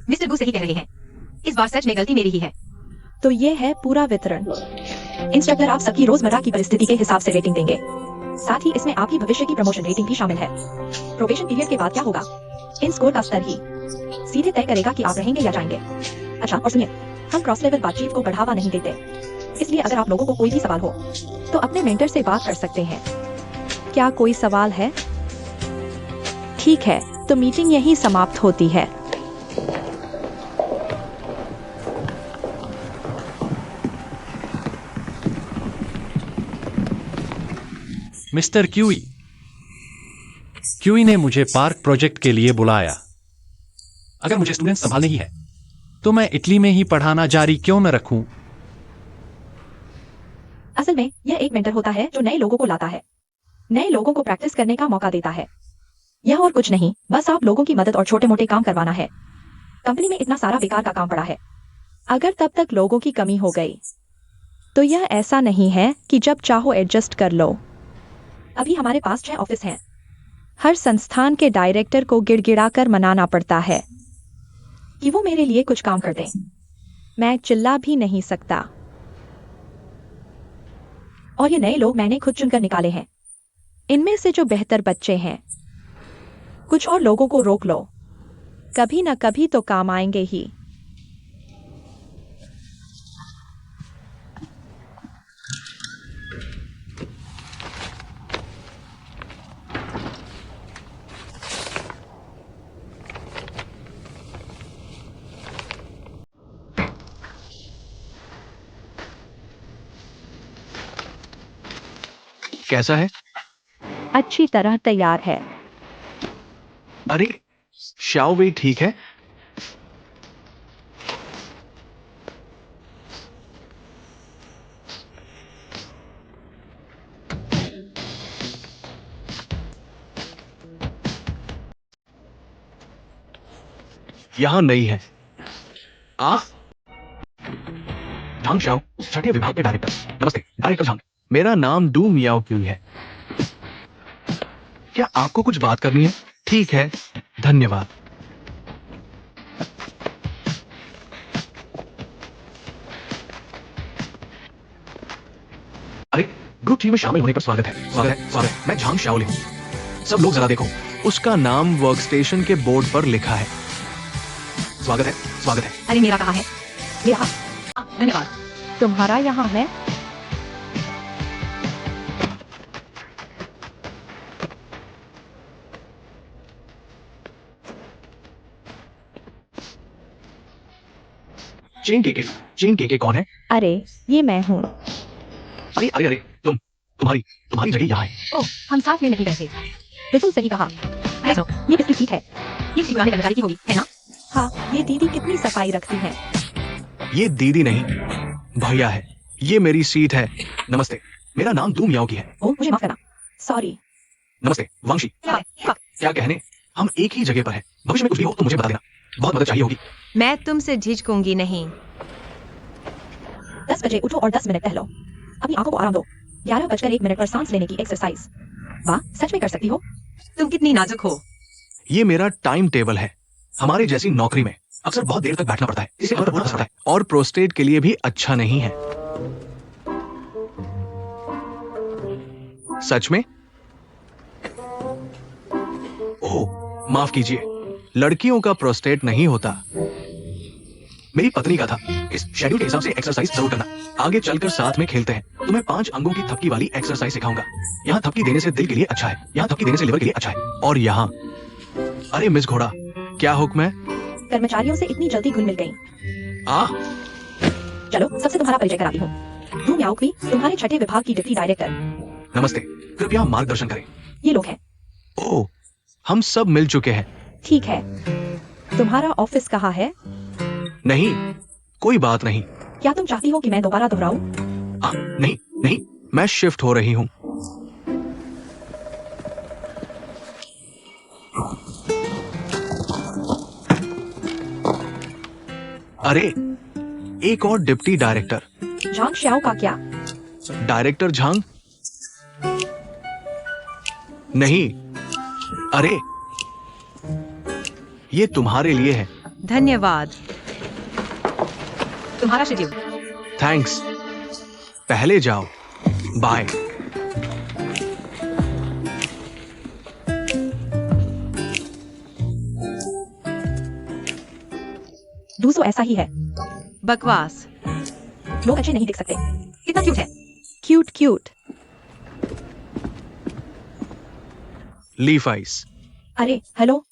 मिस्टर गू सही कह रहे हैं। इस बार सच में गलती मेरी ही है। तो ये है पूरा वितरण। इंस्ट्रक्टर आप सबकी रोजमर्रा की परिस्थिति के हिसाब से रेटिंग देंगे। साथ ही इसमें आपकी भविष्य की प्रमोशन रेटिंग भी शामिल है। प्रोबेशन पीरियड के बाद क्या होगा, इन स्कोर का स्तर ही सीधे तय करेगा कि आप रहेंगे या जाएंगे। अच्छा, और सुनिए, हम क्रॉस लेवल बातचीत को बढ़ावा नहीं देते, इसलिए अगर आप लोगों को कोई भी सवाल हो तो अपने मेंटर से बात कर सकते हैं। क्या कोई सवाल है? ठीक है, तो मीटिंग यहीं समाप्त होती है। मिस्टर क्यूई ने मुझे पार्क प्रोजेक्ट के लिए बुलाया। अगर मुझे स्टूडेंट संभालने ही है तो मैं इटली में ही पढ़ाना जारी क्यों न रखूं? असल में यह एक मेंटर होता है जो नए लोगों को लाता है, नए लोगों को प्रैक्टिस करने का मौका देता है। यह और कुछ नहीं, बस आप लोगों की मदद और छोटे मोटे काम करवाना है। कंपनी में इतना सारा बेकार का काम पड़ा है। अगर तब तक लोगों की कमी हो गई तो यह ऐसा नहीं है कि जब चाहो एडजस्ट कर लो। अभी हमारे पास 6 ऑफिस हैं। हर संस्थान के डायरेक्टर को गिड़गिड़ाकर मनाना पड़ता है कि वो मेरे लिए कुछ काम कर दें। मैं चिल्ला भी नहीं सकता। और ये नए लोग मैंने खुद चुनकर निकाले हैं, इनमें से जो बेहतर बच्चे हैं। कुछ और लोगों को रोक लो, कभी ना कभी तो काम आएंगे ही। कैसा है? अच्छी तरह तैयार है। अरे, शाओ वेई ठीक है? यहां नहीं है। आप झांग शाओ, छठे विभाग के डायरेक्टर। नमस्ते डायरेक्टर झांग, मेरा नाम डू मियाओ क्यूई है। क्या आपको कुछ बात करनी है? ठीक है, धन्यवाद। अरे, ग्रुप टीम में शामिल होने पर स्वागत है। स्वागत है, स्वागत है। मैं झांग शाओली हूं। सब लोग जरा देखो, उसका नाम वर्कस्टेशन के बोर्ड पर लिखा है। स्वागत है, स्वागत है। अरे मेरा कहाँ है? ये रहा। धन्यवाद। तुम्हारा यहाँ है? चेन केके कौन है? अरे, ये मैं हूँ। अरे अरे अरे, तुम्हारी जगह यहाँ है। ओह, हम साथ में नहीं बैठे। बिल्कुल सही कहा। बैठो। ये किसकी सीट है? ये किसी पुराने कर्मचारी की होगी, है ना? हाँ, ये दीदी कितनी सफाई रखती है। ये दीदी नहीं, भैया है। ये मेरी सीट है। नमस्ते, मेरा नाम डू मियाओ की है। ओह, मुझे माफ करना। सॉरी। नमस्ते वांगशी। क्या है? क्या कहने, हम एक ही जगह पर हैं। भविष्य में कुछ भी हो तो मुझे बता देना, बहुत मदद चाहिए होगी। मैं तुमसे झिझकूंगी नहीं। 10 बजे उठो और 10 मिनट टहलो। अपनी आंखों को आराम दो। 11:01 पर सांस लेने की एक्सरसाइज। वाह, सच में कर सकती हो। तुम कितनी नाजुक हो। ये मेरा टाइम टेबल है। हमारी जैसी नौकरी में अक्सर बहुत देर तक बैठना पड़ता है, इससे हमारा बुरा असर पड़ता है और प्रोस्टेट के लिए भी अच्छा नहीं है। सच में? ओह, माफ कीजिए, लड़कियों का प्रोस्टेट नहीं होता। मेरी पत्नी का था। इस शेड्यूल के हिसाब से एक्सरसाइज जरूर करना। आगे चलकर साथ में खेलते हैं। तुम्हें 5 अंगों की थपकी वाली एक्सरसाइज सिखाऊंगा। यहाँ थपकी देने से दिल के लिए अच्छा है, यहाँ थपकी देने से लिवर के लिए अच्छा है, और यहाँ। अरे मिस घोड़ा, क्या हुक्म है? कर्मचारियों से इतनी जल्दी घुल मिल गई। चलो, सबसे तुम्हारा परिचय कराती हूँ। डू मियाओ क्यूई, तुम्हारे छठे विभाग की डिप्टी डायरेक्टर। नमस्ते, कृपया मार्गदर्शन करें। ये लोग हैं। ओह, हम सब मिल चुके हैं। ठीक है, तुम्हारा ऑफिस कहाँ है? नहीं, कोई बात नहीं। क्या तुम चाहती हो कि मैं दोबारा दोहराऊं? नहीं नहीं, मैं शिफ्ट हो रही हूँ। अरे, एक और डिप्टी डायरेक्टर। झांग श्याओ का क्या? डायरेक्टर झांग? नहीं, अरे, ये तुम्हारे लिए है। धन्यवाद। तुम्हारा शेड्यूल। थैंक्स। पहले जाओ। बाय। गुस्सो ऐसा ही है। बकवास। लोग अच्छे नहीं दिख सकते। कितना क्यूट है। Cute cute. Leaf ice. अरे हेलो।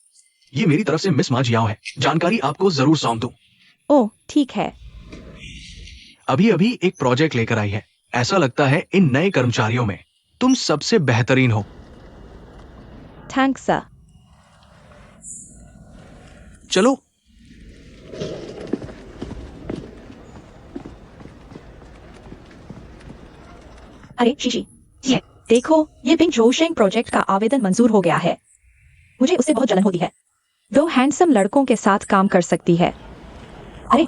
ये मेरी तरफ से मिस माजियाओ है, जानकारी आपको जरूर सौंप दूं। ओह ठीक है। अभी अभी एक प्रोजेक्ट लेकर आई है। ऐसा लगता है इन नए कर्मचारियों में तुम सबसे बेहतरीन हो। Thanks sir. चलो। अरे शीशी, ये देखो ये पिंक जोशेंग प्रोजेक्ट का आवेदन मंजूर हो गया है। मुझे उससे बहुत जलन होती है। 2 हैंडसम लड़कों के साथ काम कर सकती है। अरे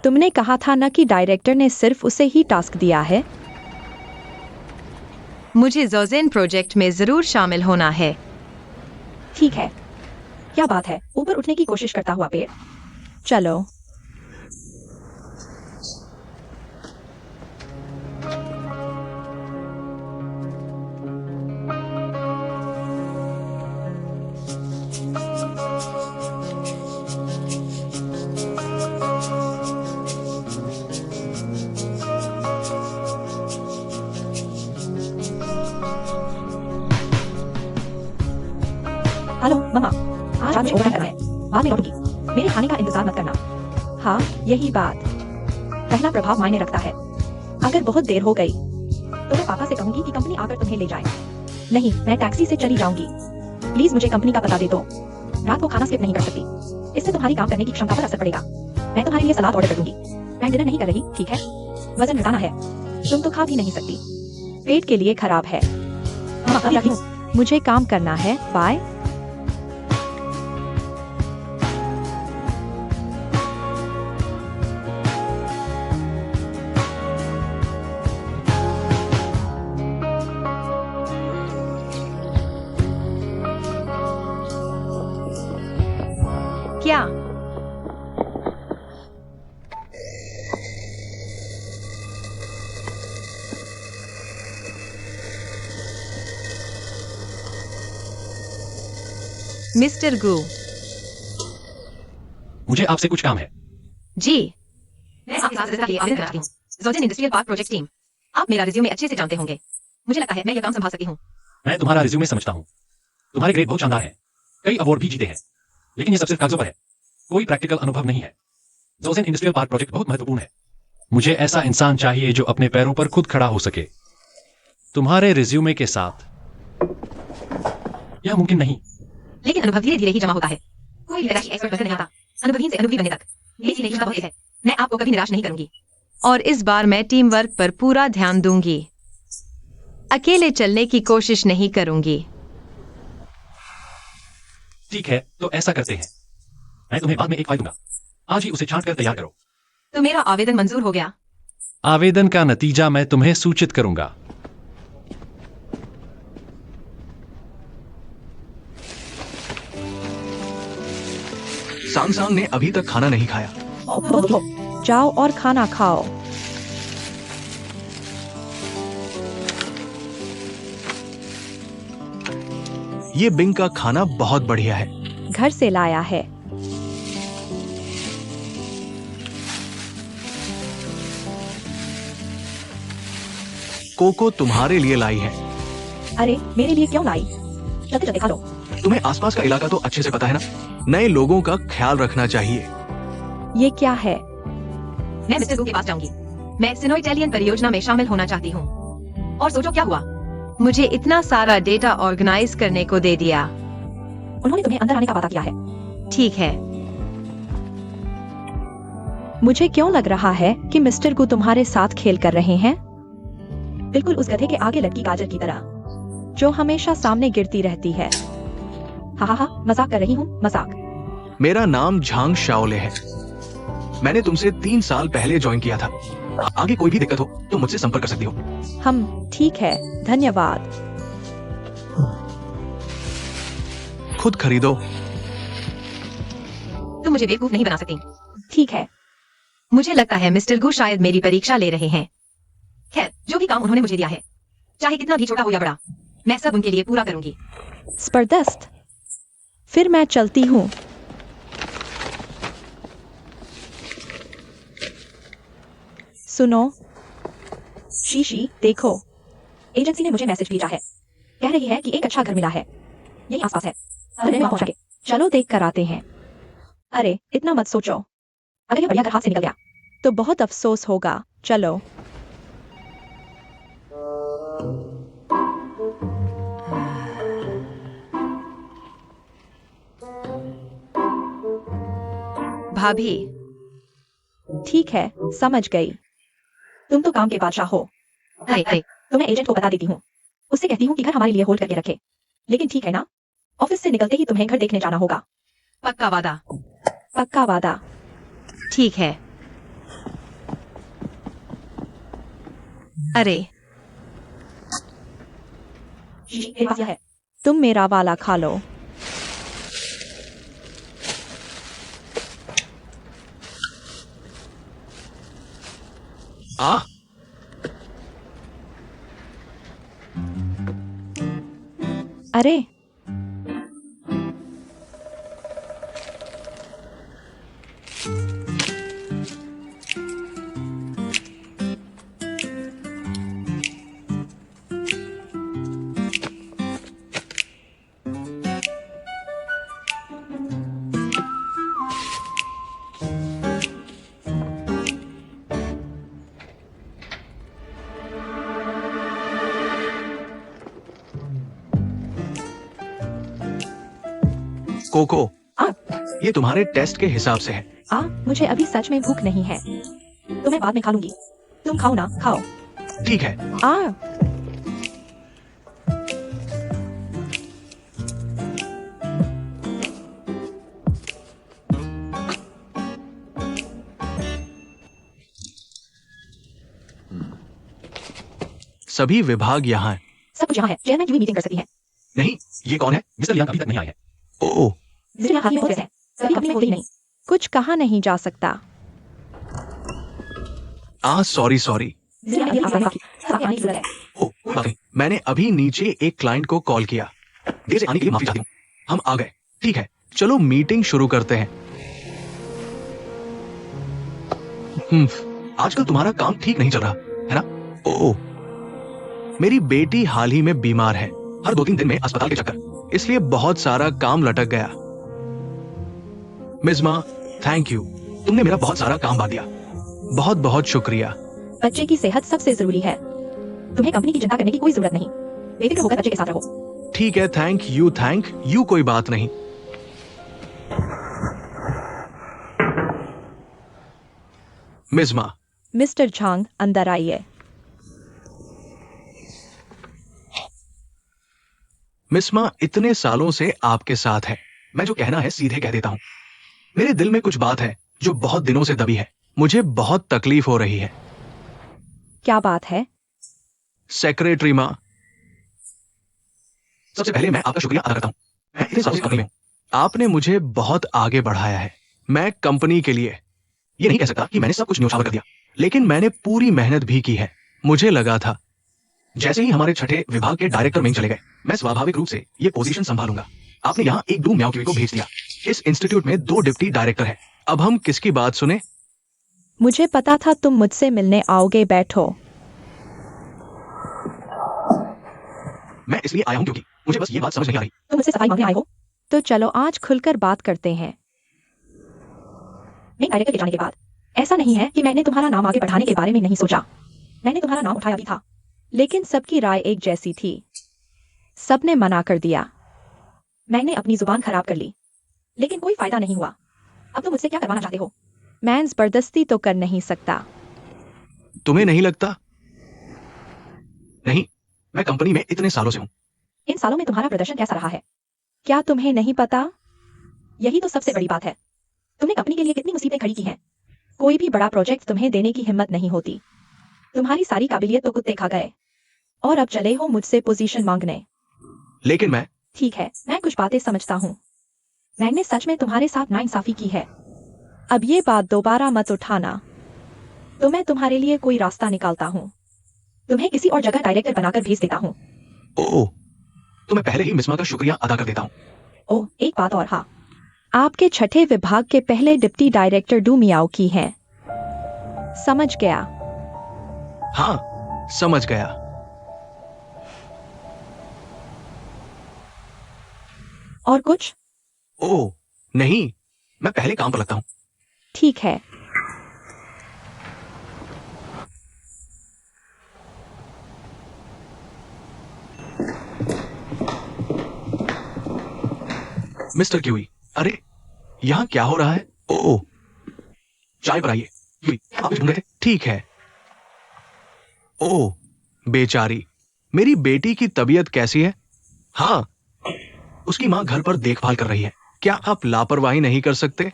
तुमने कहा था ना कि डायरेक्टर ने सिर्फ उसे ही टास्क दिया है। मुझे जोजेन प्रोजेक्ट में जरूर शामिल होना है। ठीक है। क्या बात है, ऊपर उठने की कोशिश करता हुआ पेड़। चलो। हेलो मम्मा, आज रात में ओवरटाइम करना है। बाद में लौटूंगी। मेरे खाने का इंतजार मत करना। हाँ यही बात। पहला प्रभाव मायने रखता है। अगर बहुत देर हो गई तो मैं पापा से कहूंगी कि कंपनी आकर तुम्हें ले जाए। नहीं, मैं टैक्सी से चली जाऊंगी। प्लीज मुझे कंपनी का पता दे दो। रात को खाना स्किप नहीं कर सकती। इससे तुम्हारी काम करने की क्षमता पर असर पड़ेगा। मैं तुम्हारे लिए सलाद ऑर्डर कर दूंगी। मैं डिनर नहीं कर रही, ठीक है? वजन घटाना है। तुम तो खा भी नहीं सकती। पेट के लिए खराब है। हाँ अभी रखी हूँ। मुझे काम करना है। बाय। क्या? मिस्टर गू। मुझे आपसे कुछ काम है। जी। मैं आपके साथ सदस्यता के लिए आवेदन कराती हूँ। जोजेन इंडस्ट्रियल पार्क प्रोजेक्ट टीम। आप मेरा रिज्यूमे अच्छे से जानते होंगे। मुझे लगता है मैं यह काम संभाल सकती हूँ। मैं तुम्हारा रिज्यूमे समझता हूँ। तुम्हारे ग्रेड बहुत शानदार है। कई अवार्ड भी जीते हैं। लेकिन ये सब सिर्फ कागजों पर है। कोई प्रैक्टिकल अनुभव नहीं है। जोजेन इंडस्ट्रियल पार्क प्रोजेक्ट बहुत महत्वपूर्ण है। मुझे ऐसा इंसान चाहिए जो अपने पैरों पर खुद खड़ा हो सके। तुम्हारे रिज्यूमे के साथ यह मुमकिन नहीं। लेकिन अनुभव धीरे धीरे ही जमा होता है। कोई भी एक्सपर्ट बनकर नहीं आता। अनुभवहीन से अनुभवी बनने तक। ये चीजें बहुत तेज है। मैं आपको कभी निराश नहीं करूंगी। और इस बार मैं टीम वर्क पर पूरा ध्यान दूंगी। अकेले चलने की कोशिश नहीं करूंगी। ठीक है, तो ऐसा करते हैं। मैं तुम्हें बाद में एक फाइल दूंगा। आज ही उसे छांट कर तैयार करो। तो मेरा आवेदन मंजूर हो गया। आवेदन का नतीजा मैं तुम्हें सूचित करूंगा। सांग सांग ने अभी तक खाना नहीं खाया। जाओ और खाना खाओ। ये बिंग का खाना बहुत बढ़िया है। घर से लाया है। कोको तुम्हारे लिए लाई है। अरे मेरे लिए क्यों लाई? जल्दी जल्दी खा लो। तुम्हें आसपास का इलाका तो अच्छे से पता है ना? नए लोगों का ख्याल रखना चाहिए। ये क्या है? मैं मिस्टर गू के पास जाऊंगी। मैं सिनो इटालियन परियोजना में शामिल होना चाहती हूँ। और सोचो क्या हुआ? मुझे इतना सारा डेटा ऑर्गेनाइज करने को दे दिया। उन्होंने तुम्हें अंदर आने का वादा किया है। ठीक है। मुझे क्यों लग रहा है कि मिस्टर गू तुम्हारे साथ खेल कर रहे हैं? बिल्कुल उस गधे के आगे लटकी गाजर की तरह, जो हमेशा सामने गिरती रहती है। हा हा हा, मजाक कर रही हूँ, मजाक। मेरा नाम झांग शाओले है। मैंने तुमसे 3 साल पहले ज्वाइन किया था। आगे कोई भी दिक्कत हो तो मुझसे संपर्क कर सकती हो। हम ठीक है, धन्यवाद। खुद खरीदो। तुम मुझे बेवकूफ नहीं बना सकती। ठीक है। मुझे लगता है मिस्टर गू शायद मेरी परीक्षा ले रहे हैं। खैर, जो भी काम उन्होंने मुझे दिया है, चाहे कितना भी छोटा हो या बड़ा, मैं सब उनके लिए पूरा करूंगी। स्पर्धस्त। फिर मैं चलती हूँ। सुनो शीशी, देखो, एजेंसी ने मुझे मैसेज भेजा है। कह रही है कि एक अच्छा घर मिला है, यही आसपास है। अरे वहाँ पहुंचाएंगे। चलो देख कर आते हैं। अरे इतना मत सोचो, अगर ये बढ़िया घर हाथ से निकल गया तो बहुत अफसोस होगा। चलो। भाभी, ठीक है, समझ गई। तुम तो काम के बादशाह हो। अरे तो मैं एजेंट को बता देती हूँ, उससे कहती हूँ कि घर हमारे लिए होल्ड करके रखे। लेकिन ठीक है ना, ऑफिस से निकलते ही तुम्हें घर देखने जाना होगा। पक्का वादा। पक्का वादा। ठीक है। अरे शीशी, मेरे पास यह है, तुम मेरा वाला खा लो। आ अरे कोको, आ, ये तुम्हारे टेस्ट के हिसाब से है। मुझे अभी सच में भूख नहीं है, तो मैं बाद में खा लूंगी। तुम खाओ ना, खाओ। ठीक है। आ सभी विभाग यहाँ हैं। सब कुछ यहाँ है, चेयरमैन की भी मीटिंग कर सकती है। नहीं, ये कौन है? मिस्टर लियांग अभी तक नहीं आए हैं। ओह, जिसके हाथ में बहुत पैसे हैं, सभी कंपनी में होते ही नहीं। कुछ कहा नहीं जा सकता। सॉरी। जिसके हाथ में आसानी बाकी, सब आने की जरूरत है। ओह, कोई बात नहीं। मैंने अभी नीचे एक क्लाइंट को कॉल किया। देर से आने के लिए माफी चाहती हूँ। हम आ गए। ठीक है, चलो मीटिंग शुरू करते हैं। आजकल तुम्हारा काम ठीक नहीं चल रहा है ना? ओह, मेरी बेटी हाल ही में बीमार है, हर 2-3 दिन में अस्पताल के चक्कर, इसलिए बहुत सारा काम लटक गया। मिज़मा, थैंक यू, तुमने मेरा बहुत सारा काम बांट दिया। बहुत बहुत शुक्रिया। बच्चे की सेहत सबसे जरूरी है, तुम्हें कंपनी की चिंता करने की कोई जरूरत नहीं। बेफिक्र होकर बच्चे के साथ रहो। ठीक है, थैंक यू, कोई बात नहीं। मिज़मा, मिस्टर झांग, अंदर आइए। मिस्मा इतने सालों से आपके साथ है, मैं जो कहना है सीधे कह देता हूं। मेरे दिल में कुछ बात है जो बहुत दिनों से दबी है। मुझे बहुत तकलीफ हो रही है। क्या बात है? सेक्रेटरी माँ, सबसे पहले मैं आपका शुक्रिया अदा करता हूं। मैं इतने सालों से कंपनी में हूं, आपने मुझे बहुत आगे बढ़ाया है। मैं कंपनी के लिए ये नहीं कह सकता कि मैंने सब कुछ न्यौछावर कर दिया, लेकिन मैंने पूरी मेहनत भी की है। मुझे लगा था जैसे ही हमारे छठे विभाग के डायरेक्टर में चले गए, मैं स्वाभाविक रूप से ये पोजीशन संभालूंगा। आपने यहाँ एक डू म्याओ को भेज दिया। इस इंस्टीट्यूट में 2 डिप्टी डायरेक्टर हैं। अब हम किसकी बात सुने? मुझे पता था तुम मुझसे मिलने आओगे, बैठो। मैं इसलिए आया हूँ क्योंकि मुझे बस ये बात समझ नहीं आ रही। तुम मुझसे सफाई मांगने आए हो? तो चलो आज खुलकर बात करते हैं। मेन डायरेक्टर के जाने के बाद ऐसा नहीं है कि मैंने तुम्हारा नाम आगे बढ़ाने के बारे में नहीं सोचा। मैंने तुम्हारा नाम उठाया भी था, लेकिन सबकी राय एक जैसी थी। सबने मना कर दिया। मैंने अपनी जुबान खराब कर ली, लेकिन कोई फायदा नहीं हुआ। अब तुम मुझसे क्या करवाना चाहते हो? मैं जबरदस्ती तो कर नहीं सकता। तुम्हें नहीं लगता? नहीं, मैं कंपनी में इतने सालों से हूँ। इन सालों में तुम्हारा प्रदर्शन कैसा रहा है? क्या तुम्हें नहीं पता? यही तो सबसे बड़ी बात है। तुमने कंपनी के लिए कितनी मुसीबतें खड़ी की हैं। कोई भी बड़ा प्रोजेक्ट तुम्हें देने की हिम्मत नहीं होती। तुम्हारी सारी काबिलियत तो कुत्ते खा गए, और अब चले हो मुझसे पोजीशन मांगने। लेकिन मैं ठीक है, मैं कुछ बातें समझता हूँ। मैंने सच में तुम्हारे साथ नाइंसाफी की है। अब ये बात दोबारा मत उठाना, तो मैं तुम्हारे लिए कोई रास्ता निकालता हूँ। तुम्हें किसी और जगह डायरेक्टर बनाकर भेज देता हूँ। ओह, तो मैं पहले ही मिस्मा का शुक्रिया अदा कर देता हूँ। ओह, एक बात और। हाँ, आपके छठे विभाग के पहले डिप्टी डायरेक्टर डू मियाओ की हैं। समझ गया। हाँ, समझ गया। और कुछ? ओह नहीं, मैं पहले काम पर लगता हूँ। ठीक है। मिस्टर क्यूई, अरे यहाँ क्या हो रहा है? ओह, चाय बनाइए। क्यूई, आप ढूंढ रहे थे? ठीक है। ओह, बेचारी, मेरी बेटी की तबीयत कैसी है? हाँ, उसकी माँ घर पर देखभाल कर रही है। क्या आप लापरवाही नहीं कर सकते?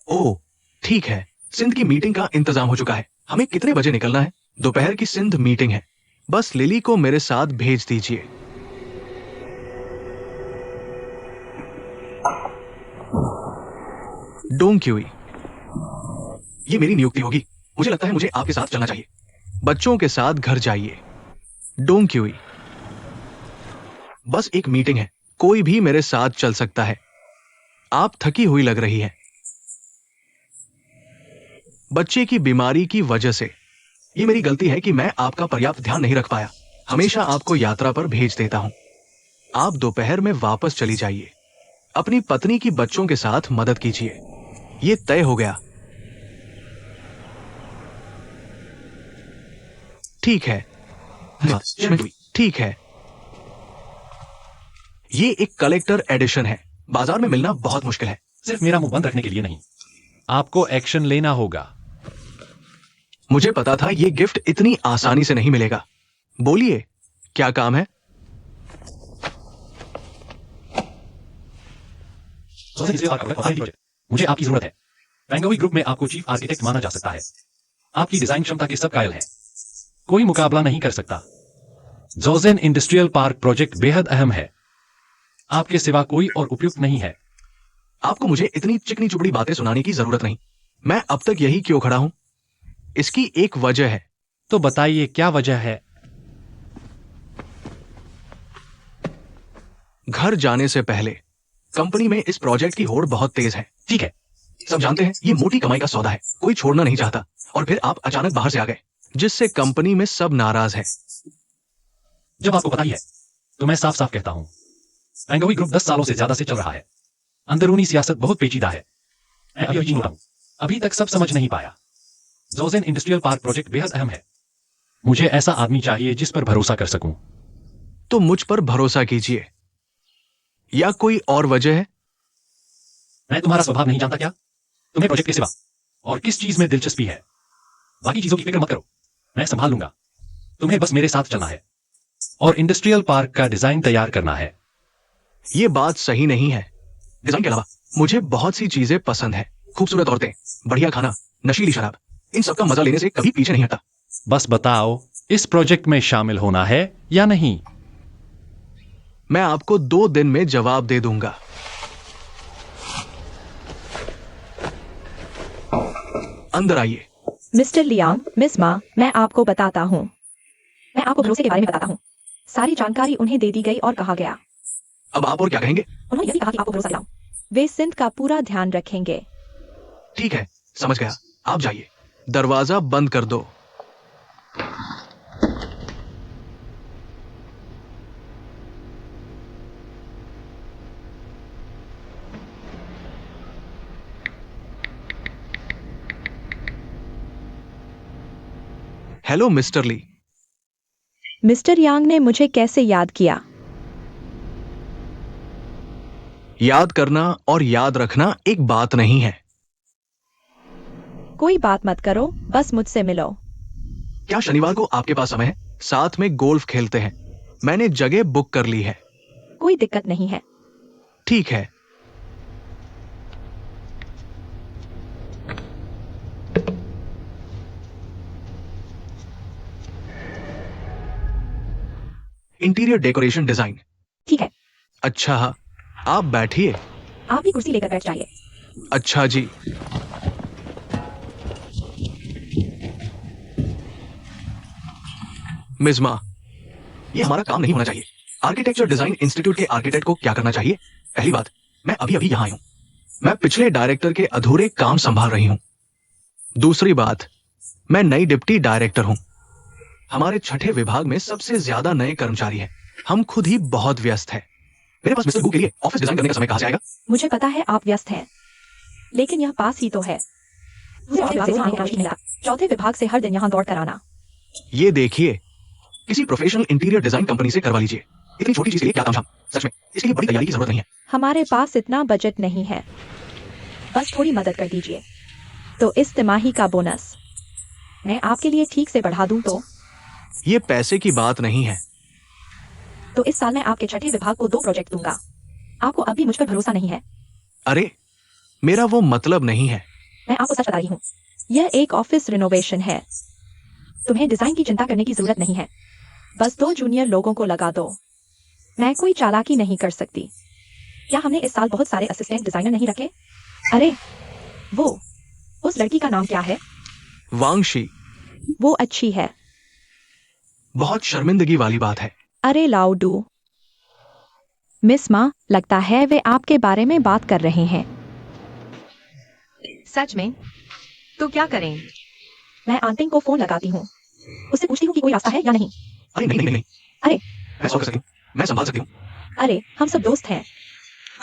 ओह, ठीक है। सिंध की मीटिंग का इंतजाम हो चुका है। हमें कितने बजे निकलना है? दोपहर की सिंध मीटिंग है। बस लिली को मेरे साथ भेज दीजिए। डोंग क्यूई, ये मेरी नियुक्ति होगी। मुझे लगता है मुझे आपके साथ चलना चाहिए। बच्चों के साथ घर जाइए। डोंग क्यूई, बस एक मीटिंग है, कोई भी मेरे साथ चल सकता है। आप थकी हुई लग रही हैं। बच्चे की बीमारी की वजह से ये मेरी गलती है कि मैं आपका पर्याप्त ध्यान नहीं रख पाया। हमेशा आपको यात्रा पर भेज देता हूं। आप दोपहर में वापस चली जाइए। अपनी पत्नी की बच्चों के साथ मदद कीजिए। ये तय हो गया। ठीक है। ठीक है। ये एक कलेक्टर एडिशन है। बाजार में मिलना बहुत मुश्किल है। सिर्फ मेरा मुंह बंद रखने के लिए नहीं, आपको एक्शन लेना होगा। मुझे पता था ये गिफ्ट इतनी आसानी से नहीं मिलेगा। बोलिए, क्या काम है? मुझे आपकी जरूरत है। पेंगोई ग्रुप में आपको चीफ आर्किटेक्ट माना जा सकता है। आपकी डिजाइन क्षमता के सब कायल हैं। कोई मुकाबला नहीं कर सकता। जोजेन इंडस्ट्रियल पार्क प्रोजेक्ट बेहद अहम है। आपके सिवा कोई और उपयुक्त नहीं है। आपको मुझे इतनी चिकनी चुपड़ी बातें सुनाने की जरूरत नहीं। मैं अब तक यही क्यों खड़ा हूं? इसकी एक वजह है। तो बताइए क्या वजह है? घर जाने से पहले कंपनी में इस प्रोजेक्ट की होड़ बहुत तेज है। ठीक है, सब जानते हैं ये मोटी कमाई का सौदा है, कोई छोड़ना नहीं चाहता। और फिर आप अचानक बाहर से आ गए, जिससे कंपनी में सब नाराज हैं। जब आपको पता ही है तो मैं साफ साफ कहता हूं, पेंगोई ग्रुप 10 सालों से ज्यादा से चल रहा है। अंदरूनी सियासत बहुत पेचीदा है। मैं अभी यकीन होता हूं, अभी तक सब समझ नहीं पाया। जोजेन इंडस्ट्रियल पार्क प्रोजेक्ट बेहद अहम है। मुझे ऐसा आदमी चाहिए जिस पर भरोसा कर सकूं। तो मुझ पर भरोसा कीजिए। या कोई और वजह है? मैं तुम्हारा स्वभाव नहीं जानता क्या? तुम्हें प्रोजेक्ट के सिवा और किस चीज में दिलचस्पी है? बाकी चीजों की फिक्र मत करो, मैं संभाल लूंगा। तुम्हें बस मेरे साथ चलना है और इंडस्ट्रियल पार्क का डिजाइन तैयार करना है। ये बात सही नहीं है। डिजाइन के अलावा मुझे बहुत सी चीजें पसंद है। खूबसूरत औरतें, बढ़िया खाना, नशीली शराब, इन सब का मजा लेने से कभी पीछे नहीं हटा। बस बताओ, इस प्रोजेक्ट में शामिल होना है या नहीं? मैं आपको 2 दिन में जवाब दे दूंगा। अंदर आइए। मिस्टर लियांग, मिस मा, मैं आपको बताता हूँ। मैं आपको भरोसे के बारे में बताता हूँ। सारी जानकारी उन्हें दे दी गई और कहा गया। अब आप और क्या कहेंगे? उन्होंने यही कहा कि आपको भरोसा दिलाऊं। वे सिंध का पूरा ध्यान रखेंगे। ठीक है, समझ गया। आप जाइए। दरवाजा बंद कर दो। हेलो मिस्टर ली। मिस्टर यांग ने मुझे कैसे याद किया? याद करना और याद रखना एक बात नहीं है। कोई बात मत करो, बस मुझसे मिलो। क्या शनिवार को आपके पास समय है? साथ में गोल्फ खेलते हैं। मैंने जगह बुक कर ली है। कोई दिक्कत नहीं है। ठीक है। Interior decoration design. ठीक है, अच्छा, आप बैठिए। आप भी कुर्सी लेकर बैठ जाइए। अच्छा जी। मिज़मा, ये हमारा काम नहीं होना चाहिए। आर्किटेक्चर डिजाइन इंस्टीट्यूट के आर्किटेक्ट को क्या करना चाहिए? पहली बात, मैं अभी अभी यहां आया हूं। मैं पिछले डायरेक्टर के अधूरे काम संभाल रही हूं। दूसरी बात, मैं नई डिप्टी डायरेक्टर हूं। हमारे छठे विभाग में सबसे ज्यादा नए कर्मचारी हैं। हम खुद ही बहुत व्यस्त हैं। मेरे पास मिस्टर गू के लिए ऑफिस डिजाइन करने का समय कहाँ से आएगा? मुझे पता है आप व्यस्त हैं, लेकिन यह पास ही तो है। मुझे चौथे विभाग से आने का मुश्किल मिला। चौथे विभाग से हर दिन यहाँ दौड़ कर आना। ये देखिए, किसी प्रोफेशनल इंटीरियर डिजाइन कंपनी से करवा लीजिए। इतनी छोटी चीज के लिए क्या तामझाम? सच में इसके लिए बड़ी तैयारी की जरूरत नहीं है। हमारे पास इतना बजट नहीं है, बस थोड़ी मदद कर दीजिए। तो इस तिमाही का बोनस मैं आपके लिए ठीक से बढ़ा दूं तो ये पैसे की बात नहीं है। तो इस साल मैं आपके छठे विभाग को 2 प्रोजेक्ट दूंगा। आपको अब भी मुझ पर भरोसा नहीं है? अरे, मेरा वो मतलब नहीं है। मैं आपको सच बता रही हूँ, यह एक ऑफिस रिनोवेशन है। तुम्हें डिजाइन की चिंता करने की जरूरत नहीं है। बस 2 जूनियर लोगों को लगा दो। मैं कोई चालाकी नहीं कर सकती। क्या हमने इस साल बहुत सारे असिस्टेंट डिजाइनर नहीं रखे? अरे, वो उस लड़की का नाम क्या है? वांगशी। वो अच्छी है। बहुत शर्मिंदगी वाली बात है। अरे लाउडू, मिस माँ, लगता है वे आपके बारे में बात कर रहे हैं। सच में? तो क्या करें? मैं आंटिंग को फोन लगाती हूँ, उससे पूछती हूँ कि कोई रास्ता है या नहीं। अरे नहीं नहीं नहीं, अरे मैं सॉल्व कर सकती हूँ, मैं संभाल सकती हूँ। अरे, हम सब दोस्त हैं।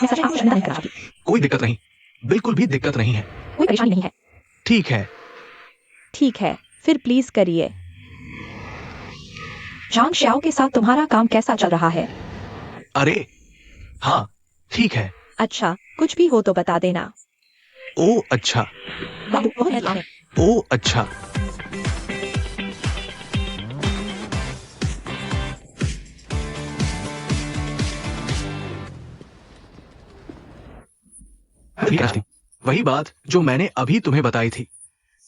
मैं सच में आपको शर्मिंदा नहीं करना चाहती। कोई दिक्कत नहीं, बिल्कुल भी दिक्कत नहीं है। कोई परेशानी नहीं है। ठीक है। ठीक है, फिर प्लीज करिए। जांग श्याओ के साथ तुम्हारा काम कैसा चल रहा है? अरे हाँ, ठीक है। अच्छा, कुछ भी हो तो बता देना। ओ अच्छा। बाबू, बहुत मेहरबान है। ओ अच्छा। वही बात जो मैंने अभी तुम्हें बताई थी।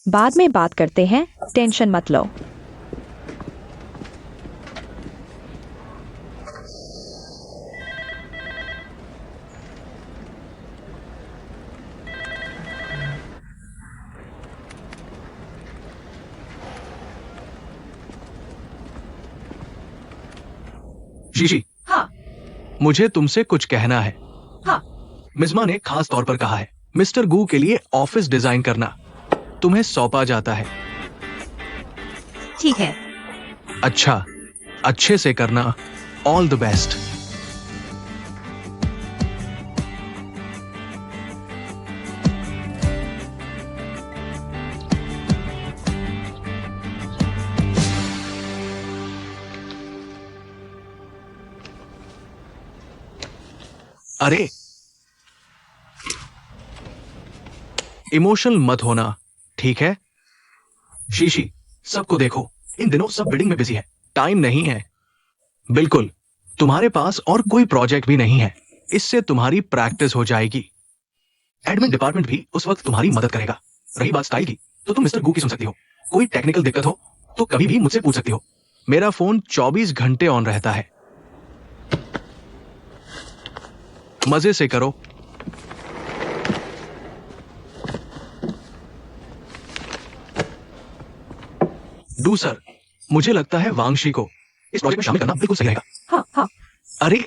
बाद में बात करते हैं, टेंशन मत लो। शीशी, हाँ। मुझे तुमसे कुछ कहना है। हाँ। मिज़मा ने खास तौर पर कहा है मिस्टर गू के लिए ऑफिस डिजाइन करना तुम्हें सौंपा जाता है। ठीक है। अच्छा, अच्छे से करना। All the best. अरे, इमोशनल मत होना, ठीक है? शीशी, सबको देखो, इन दिनों सब बिल्डिंग में बिजी है, टाइम नहीं है। बिल्कुल, तुम्हारे पास और कोई प्रोजेक्ट भी नहीं है। इससे तुम्हारी प्रैक्टिस हो जाएगी। एडमिन डिपार्टमेंट भी उस वक्त तुम्हारी मदद करेगा। रही बात स्टाइल की, तो तुम मिस्टर गू की सुन सकती हो। कोई टेक्निकल दिक्कत हो तो कभी भी मुझसे पूछ सकती हो। मेरा फोन 24 घंटे ऑन रहता है। मजे से करो। दूसर, मुझे लगता है वांगशी को इस प्रोजेक्ट में शामिल करना बिल्कुल सही रहेगा। हाँ हाँ। अरे,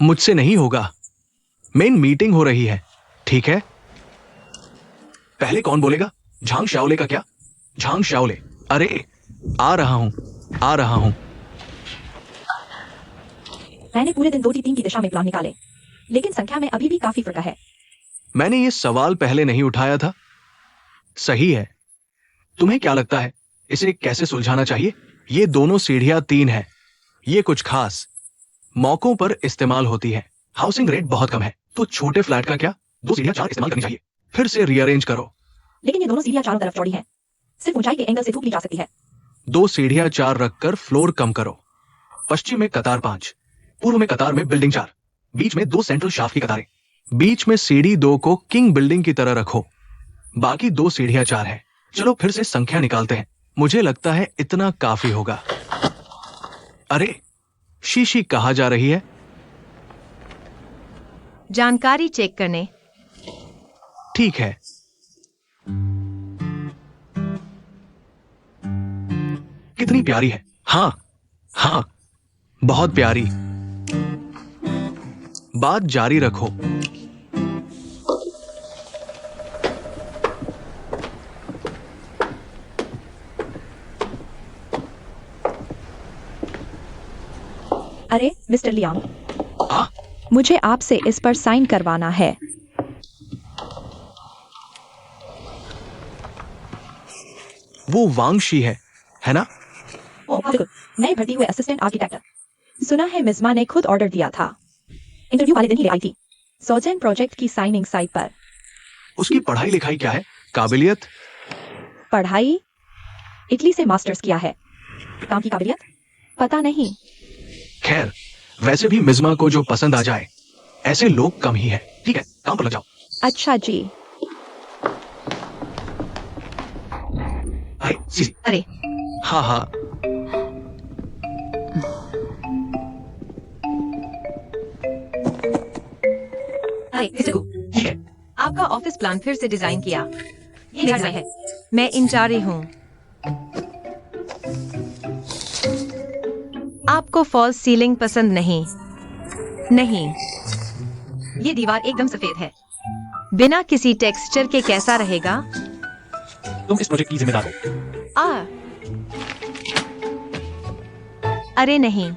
मुझसे नहीं होगा। मेन मीटिंग हो रही है, ठीक है? पहले कौन बोलेगा? झांग शाओले का क्या? झांग शाओले। अरे, आ रहा हूं, आ रहा हूं। मैंने पूरे दिन 2 की 3 की दिशा में प्लान निकाले, लेकिन संख्या में अभी भी काफी फर्क है। मैंने ये सवाल पहले नहीं उठाया था। सही है। तुम्हें क्या लगता है इसे कैसे सुलझाना चाहिए? ये दोनों सीढ़ियां 3 है। ये कुछ खास मौकों पर इस्तेमाल होती है। हाउसिंग रेट बहुत कम है, तो छोटे फ्लैट का क्या? 2 सीढ़ियां 4 इस्तेमाल करनी चाहिए। फिर से रीअरेंज करो। लेकिन ये दोनों सीढ़ियां चारों तरफ चौड़ी हैं। सिर्फ ऊंचाई के एंगल से थूक ली जा सकती है। 2 सीढ़ियां 4 रखकर फ्लोर कम करो। पश्चिम में कतार 5, पूर्व में कतार में बिल्डिंग 4, बीच में 2 सेंट्रल शाफ्ट की कतारें। बीच में सीढ़ी 2 को किंग बिल्डिंग की तरह रखो। बाकी 2 सीढ़ियां 4 है। चलो फिर से संख्या निकालते हैं। मुझे लगता है इतना काफी होगा। अरे, शीशी कहाँ जा रही है? जानकारी चेक करने। ठीक है। कितनी प्यारी है। हाँ हाँ, बहुत प्यारी। बात जारी रखो। अरे मिस्टर लियांग, हाँ मुझे आपसे इस पर साइन करवाना है। वो वांगशी है ना? बिल्कुल, नए भर्ती हुए असिस्टेंट आर्किटेक्ट। सुना है मिस्मा ने खुद ऑर्डर दिया था। इंटरव्यू वाले दिन ही ले आई थी। सोजेन प्रोजेक्ट की साइनिंग साइट पर। उसकी पढ़ाई लिखाई क्या है? काबिलियत? पढ़ाई इटली से मास्टर्स किया है। काम की काबिलियत पता नहीं। खैर, वैसे भी मिज़मा को जो पसंद आ जाए, ऐसे लोग कम ही है। ठीक है, काम पर लग जाओ। अच्छा जी। अरे सीसी। अरे हाँ हाँ। अरे मिस्टर गु, ठीक है। आपका ऑफिस प्लान फिर से डिजाइन किया। ये मेरा डिजाइन है। मैं इंचारी हूँ। आपको फॉल्स सीलिंग पसंद नहीं? नहीं, ये दीवार एकदम सफेद है। बिना किसी टेक्सचर के कैसा रहेगा? तुम इस प्रोजेक्ट की जिम्मेदार हो। आ अरे नहीं।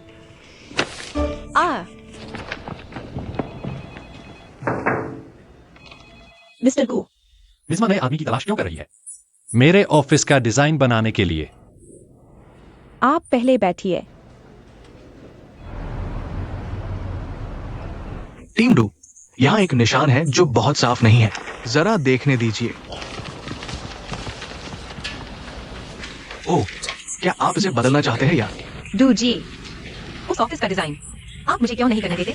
मिस्टर गु, मिस्मा नए आदमी की तलाश क्यों कर रही है? मेरे ऑफिस का डिजाइन बनाने के लिए। आप पहले बैठिए। टीम डू, यहाँ एक निशान है जो बहुत साफ नहीं है। जरा देखने दीजिए। ओह, क्या आप इसे बदलना चाहते हैं यार? डू जी। उस ऑफिस का डिजाइन आप मुझे क्यों नहीं करने देते?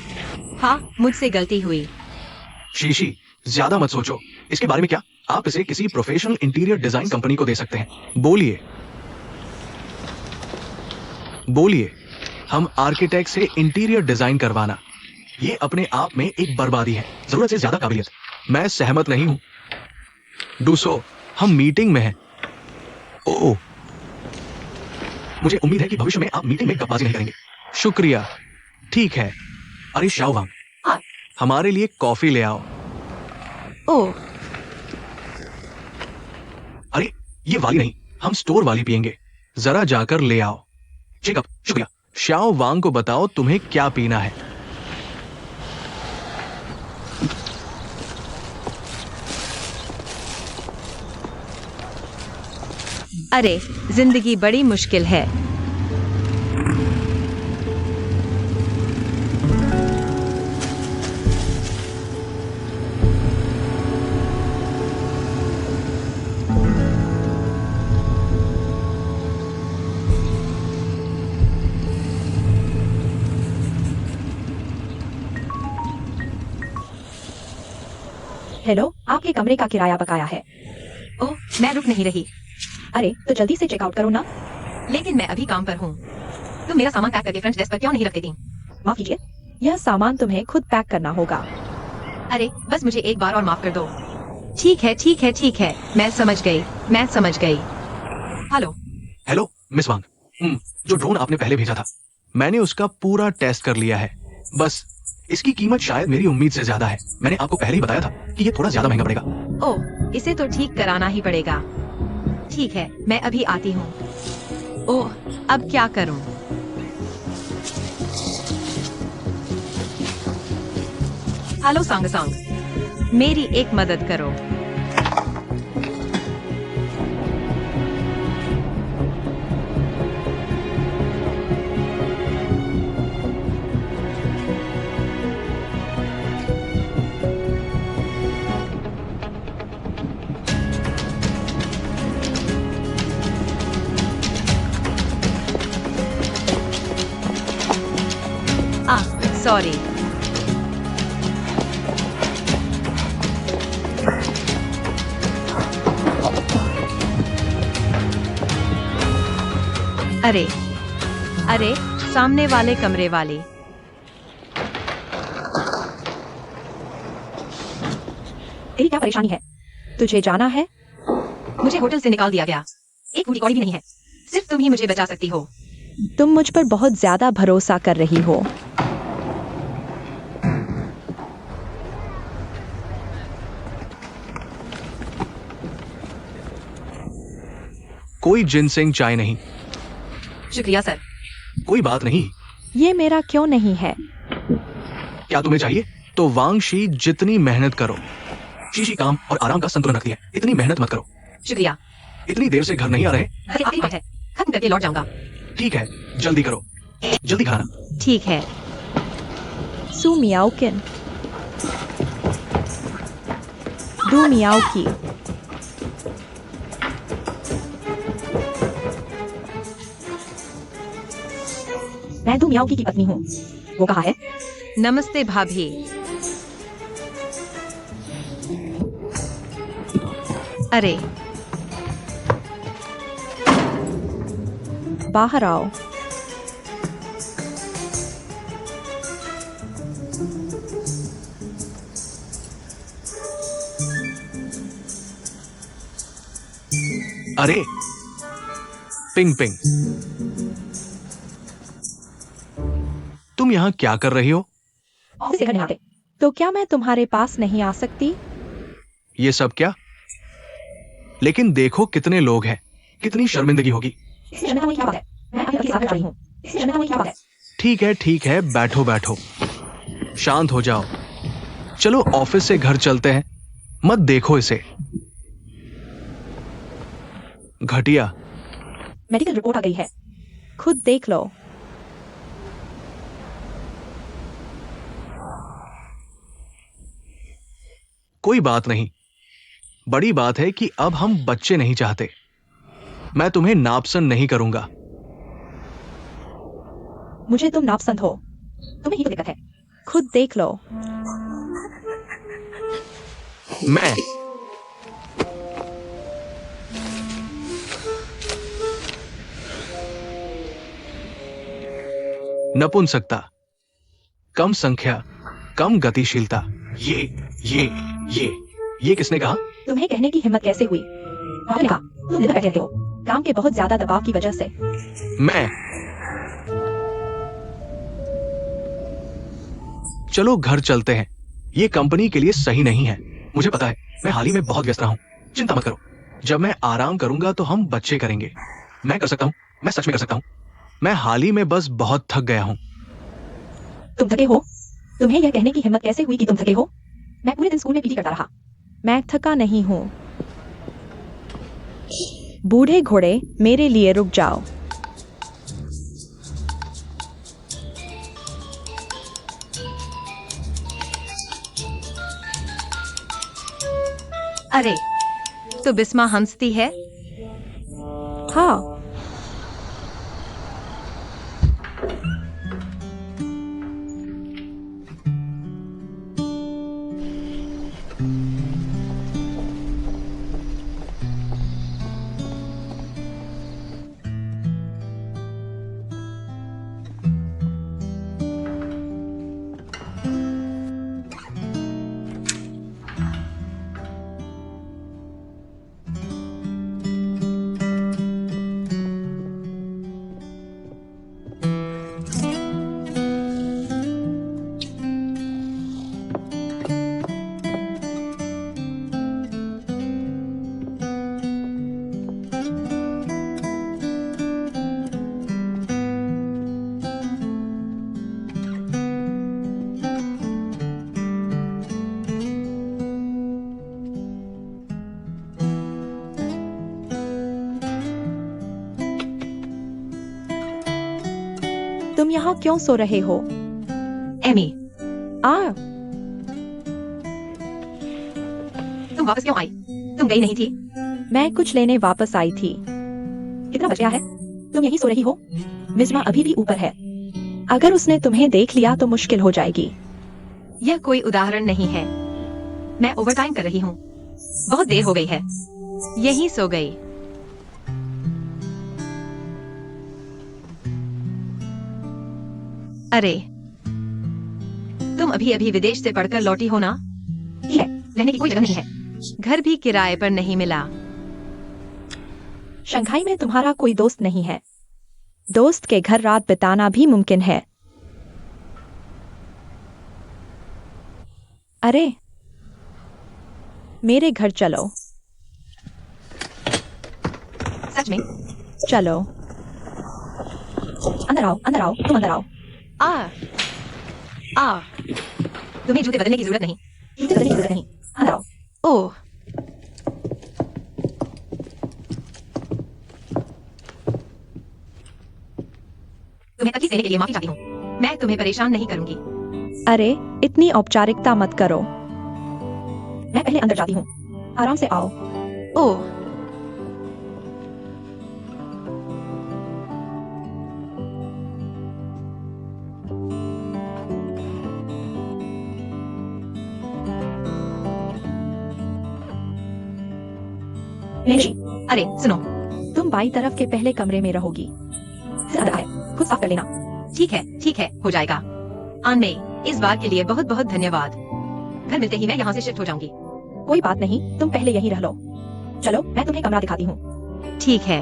हाँ, मुझसे गलती हुई। शीशी, ज्यादा मत सोचो। इसके बारे में क्या? आप इसे किसी प्रोफेशनल इंटीरियर डिजाइन कंपनी को दे सकते हैं। बोलिए बोलिए, हम आर्किटेक्ट से इंटीरियर डिजाइन करवाना, ये अपने आप में एक बर्बादी है। जरूरत से ज्यादा काबिलियत। मैं सहमत नहीं हूं। डूसो, हम मीटिंग में हैं। ओह, मुझे उम्मीद है कि भविष्य में आप मीटिंग में गप्पाजी नहीं करेंगे। शुक्रिया। ठीक है। अरे शाओवांग, हाँ। हमारे लिए कॉफी ले आओ। ओह, अरे ये वाली नहीं, हम स्टोर वाली पियेंगे। जरा जाकर ले आओ। चेकअप, शुक्रिया। शाओ वांग को बताओ तुम्हें क्या पीना है। अरे जिंदगी बड़ी मुश्किल है। हेलो, आपके कमरे का किराया बकाया है। ओह, मैं रुक नहीं रही। अरे तो जल्दी से चेकआउट करो ना। लेकिन मैं अभी काम पर हूँ। तुम मेरा सामान पैक करके फ्रंट डेस्क पर क्यों नहीं रख देती? माफ कीजिए, यह सामान तुम्हें खुद पैक करना होगा। अरे बस मुझे एक बार और माफ कर दो। ठीक है, ठीक है, ठीक है। मैं समझ गई, मैं समझ गई। हेलो। हेलो मिस वांग, जो ड्रोन आपने पहले भेजा था, मैंने उसका पूरा टेस्ट कर लिया है। बस इसकी कीमत शायद मेरी उम्मीद से ज्यादा है। मैंने आपको पहले ही बताया था कि ये थोड़ा ज्यादा महंगा पड़ेगा। ओह, इसे तो ठीक कराना ही पड़ेगा। ठीक है, मैं अभी आती हूँ। ओह, अब क्या करूँ? हेलो सांग सांग। मेरी एक मदद करो। सॉरी। अरे अरे, सामने वाले कमरे वाली। तेरी क्या परेशानी है? तुझे जाना है? मुझे होटल से निकाल दिया गया। एक बूढ़ी कौड़ी भी नहीं है। सिर्फ तुम ही मुझे बचा सकती हो। तुम मुझ पर बहुत ज्यादा भरोसा कर रही हो। कोई जिनसेंग चाय नहीं। शुक्रिया सर। कोई बात नहीं। ये मेरा क्यों नहीं है? क्या तुम्हें चाहिए? तो वांगशी, जितनी मेहनत करो, शीशी काम और आराम का संतुलन रखती है। इतनी मेहनत मत करो। शुक्रिया। इतनी देर से घर नहीं आ रहे? घर आखिरी बात है, खत्म करके लौट जाऊंगा। ठीक है, जल्दी करो, जल्दी खाना। ठीक है। सू मियाओकिन, दू मियाओ की। मैं दू मियाओ की पत्नी हूँ। वो कहाँ है? नमस्ते भाभी। अरे बाहर आओ। अरे पिंग पिंग, तुम यहाँ क्या कर रही हो? ऑफिस से घर नहीं आते। तो क्या मैं तुम्हारे पास नहीं आ सकती? ये सब क्या? लेकिन देखो कितने लोग हैं, कितनी शर्मिंदगी होगी। इससे शर्मिंदा होने की क्या बात है? मैं अपने पति के साथ घर जा रही हूँ। इससे शर्मिंदा होने की क्या बात है? ठीक है, बैठो बैठो, शांत हो जाओ। चलो ऑफिस से घर चलते हैं। मत देखो इसे, घटिया। मेडिकल रिपोर्ट आ गई है। खुद देख लो। कोई बात नहीं, बड़ी बात है कि अब हम बच्चे नहीं चाहते। मैं तुम्हें नापसंद नहीं करूंगा। मुझे तुम नापसंद हो, तुम्हें ही तो दिक्कत है। खुद देख लो। मैं नपुंसकता, कम संख्या, कम गतिशीलता। ये किसने कहा? तुम्हें कहने की हिम्मत कैसे हुई? आपने कहा तुम दिन भर बैठे रहते हो, काम के बहुत ज्यादा दबाव की वजह से। मैं चलो घर चलते हैं। ये कंपनी के लिए सही नहीं है, मुझे पता है। मैं हाल ही में बहुत व्यस्त रहा हूं। चिंता मत करो, जब मैं आराम करूंगा तो हम बच्चे करेंगे। मैं कर सकता हूं, मैं सच में कर सकता हूं। मैं हाल ही में बस बहुत थक गया हूं। तुम थके हो? तुम्हें यह कहने की हिम्मत कैसे हुई कि तुम थके हो? मैं पूरे दिन स्कूल में पीटी करता रहा। मैं थका नहीं हूं। बूढ़े घोड़े, मेरे लिए रुक जाओ। अरे, तो बिस्मा हंसती है। हाँ, तुम यहाँ क्यों सो रहे हो? एमी, तुम वापस क्यों आई? तुम गई नहीं थी? मैं कुछ लेने वापस आई थी। कितना बच गया है? तुम यहीं सो रही हो? मिस्मा अभी भी ऊपर है। अगर उसने तुम्हें देख लिया तो मुश्किल हो जाएगी। यह कोई उदाहरण नहीं है। मैं ओवरटाइम कर रही हूँ। बहुत देर हो गई है। यहीं सो गई। अरे, तुम अभी अभी विदेश से पढ़कर लौटी हो ना? ठीक है, रहने की कोई जगह नहीं है। घर भी किराए पर नहीं मिला। शंघाई में तुम्हारा कोई दोस्त नहीं है। दोस्त के घर रात बिताना भी मुमकिन है। अरे, मेरे घर चलो। सच में? चलो। अंदर आओ, तुम अंदर आओ। आ आ तुम्हें जूते बदलने की जरूरत नहीं। जूते बदलने की जरूरत नहीं। अंदर आओ। ओ तुम्हें तकलीफ देने के लिए माफी चाहती हूँ। मैं तुम्हें परेशान नहीं करूंगी। अरे इतनी औपचारिकता मत करो। मैं पहले अंदर जाती हूँ। आराम से आओ। ओ मेरी, अरे सुनो, तुम बाई तरफ के पहले कमरे में रहोगी। अंदर आए, खुद साफ कर लेना। ठीक है, हो जाएगा। आनमे, इस बार के लिए बहुत बहुत धन्यवाद। घर मिलते ही मैं यहाँ से शिफ्ट हो जाऊंगी। कोई बात नहीं, तुम पहले यहीं रह लो। चलो मैं तुम्हें कमरा दिखाती हूँ। ठीक है।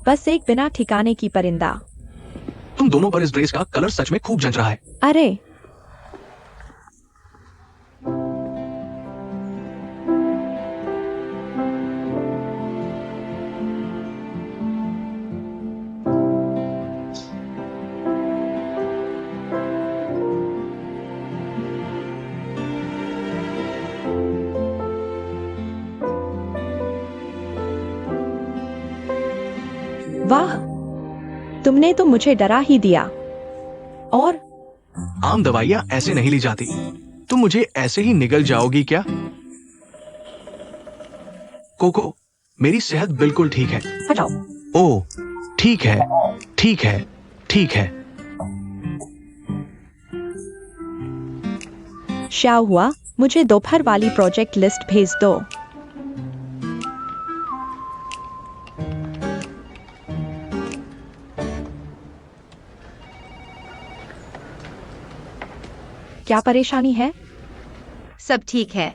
बस एक बिना ठिकाने की परिंदा। तुम दोनों पर इस ड्रेस का कलर सच में खूब जच रहा है। अरे वाह, तुमने तो मुझे डरा ही दिया। और आम दवाइयाँ ऐसे नहीं ली जाती। तुम मुझे ऐसे ही निगल जाओगी क्या? कोको, मेरी सेहत बिल्कुल ठीक है। हटाओ। ओह, ठीक है, ठीक है, ठीक है। क्या हुआ? मुझे दोपहर वाली प्रोजेक्ट लिस्ट भेज दो। क्या परेशानी है? सब ठीक है।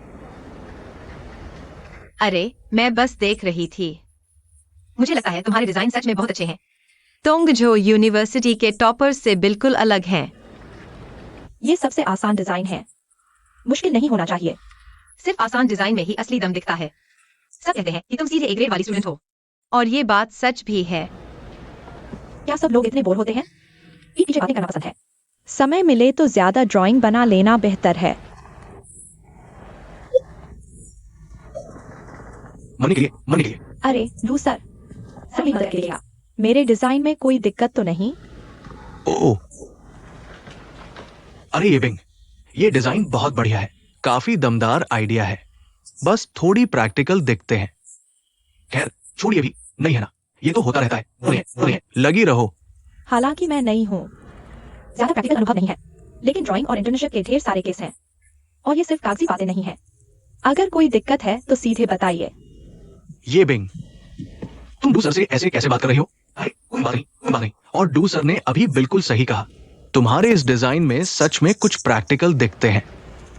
अरे मैं बस देख रही थी। मुझे लगता है तुम्हारे डिजाइन सच में बहुत अच्छे हैं। तोंगझो यूनिवर्सिटी के टॉपर्स से बिल्कुल अलग हैं। ये सबसे आसान डिजाइन है। मुश्किल नहीं होना चाहिए। सिर्फ आसान डिजाइन में ही असली दम दिखता है। सब कहते हैं कि तुम सीधे ए ग्रेड वाली स्टूडेंट हो। और ये बात सच भी है। क्या सब लोग इतने बोर होते हैं? पीठ पीछे बातें करना पसंद है। समय मिले तो ज्यादा ड्राइंग बना लेना बेहतर है। मनी के लिए, मनी के लिए। अरे लूसर, सभी मदद के लिए आ। मेरे डिजाइन में कोई दिक्कत तो नहीं? ओह, अरे ये बिंग, ये डिजाइन बहुत बढ़िया है। काफी दमदार आइडिया है। बस थोड़ी प्रैक्टिकल दिखते हैं। खैर छोड़िए, भी नहीं है ना, ये तो होता रहता है। उन्हें लगी रहो। हालांकि मैं नहीं हूँ, ज्यादा प्रैक्टिकल अनुभव नहीं है, लेकिन ड्राइंग और इंटर्नशिप के ढेर सारे केस हैं। और ये सिर्फ कागजी बातें नहीं है। अगर कोई दिक्कत है तो सीधे बताइए। ये बिंग, तुम डू सर से ऐसे कैसे बात कर रही हो? अरे कोई बात नहीं, कोई बात नहीं। और डू सर ने अभी बिल्कुल सही कहा। तुम्हारे इस डिजाइन में सच में कुछ प्रैक्टिकल दिखते हैं।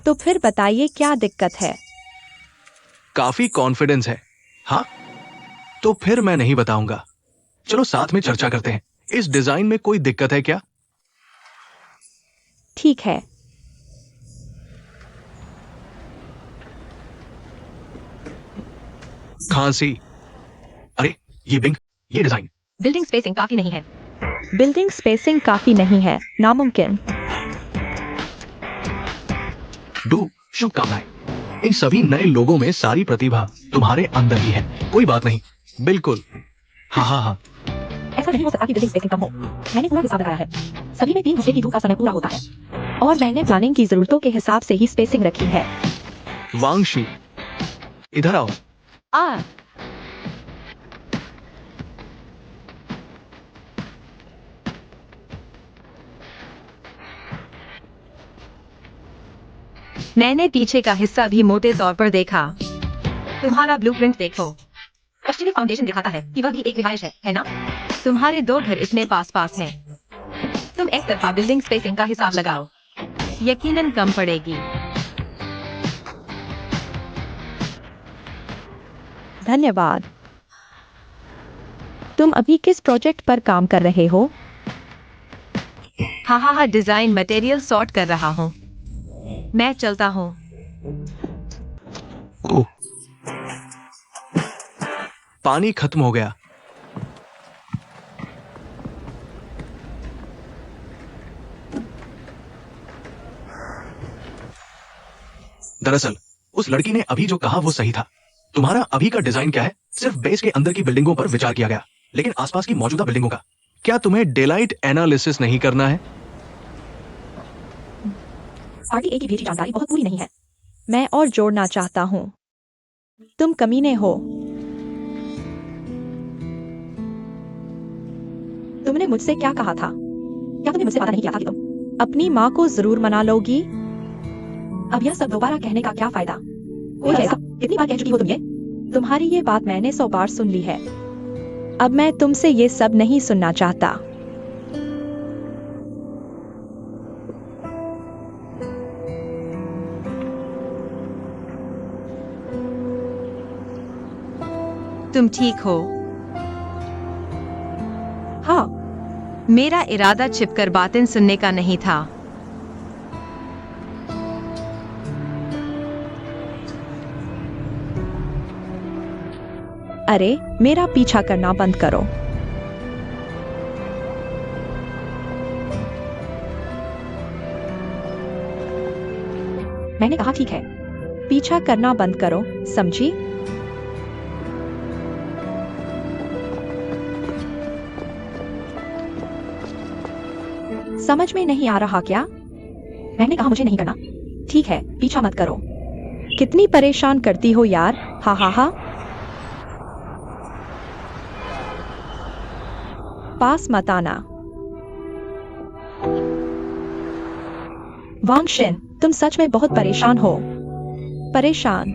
तो फिर बताइए क्या दिक्कत है? काफी कॉन्फिडेंस है। हाँ, तो फिर मैं नहीं बताऊंगा। चलो साथ में चर्चा करते हैं। इस डिजाइन में कोई दिक्कत है क्या? ठीक है। खांसी। अरे ये बिंग, ये डिजाइन। बिल्डिंग स्पेसिंग काफी नहीं है। बिल्डिंग स्पेसिंग काफी नहीं है, नामुमकिन। डू, शुभकामनाएं। इन सभी नए लोगों में सारी प्रतिभा तुम्हारे अंदर ही है। कोई बात नहीं, बिल्कुल। हाँ हाँ हाँ। ऐसा नहीं हो सकता कि बिल्डिंग स्पेसिंग कम हो। मैंने पूरा हिसाब लगाया है। सभी में 3 घंटे की धूप का समय पूरा होता है। और मैंने प्लानिंग की जरूरतों के हिसाब से ही स्पेसिंग रखी है। वांगशी, इधर आओ। आ मैंने पीछे का हिस्सा भी मोटे तौर पर देखा। तुम्हारा ब्लूप्रिंट देखो। पश्चिमी फाउंडेशन दिखाता है कि वह भी एक रिहाइश है ना? तुम्हारे 2 घर इतने पास पास हैं। तुम एक तरफा बिल्डिंग स्पेसिंग का हिसाब लगाओ। यकीनन कम पड़ेगी। धन्यवाद। तुम अभी किस प्रोजेक्ट पर काम कर रहे हो? हाँ, डिजाइन मटेरियल सॉर्ट कर रहा हूँ। मैं चलता हूँ। ओह, पानी खत्म हो गया। दरअसल उस लड़की ने अभी जो कहा वो सही था। तुम्हारा अभी का डिजाइन क्या है? सिर्फ बेस के अंदर की बिल्डिंगों पर विचार किया गया, लेकिन आसपास की मौजूदा बिल्डिंगों का क्या तुम्हें डेलाइट एनालिसिस नहीं करना है? पार्टी ए की भेजी जानकारी बहुत पूरी नहीं है। मैं और जोड़ना चाहता हूँ। तुम कमीने हो। तुमने मुझसे क्या कहा था? क्या तुमने मुझसे वादा नहीं किया था कि तुम अपनी माँ को जरूर मना लोगी? अब यह सब दोबारा कहने का क्या फायदा? कोई ऐसा कितनी बार कह चुकी हो तुम ये? तुम्हारी ये बात मैंने 100 बार सुन ली है। अब मैं तुमसे ये सब नहीं सुनना चाहता। तुम ठीक हो? हाँ, मेरा इरादा छिपकर बातें सुनने का नहीं था। अरे मेरा पीछा करना बंद करो। मैंने कहा ठीक है, पीछा करना बंद करो, समझी? समझ में नहीं आ रहा क्या? मैंने कहा मुझे नहीं करना। ठीक है, पीछा मत करो। कितनी परेशान करती हो यार, हा हा हा। पास मत आना। वांगशिन, तुम सच में बहुत परेशान हो। परेशान?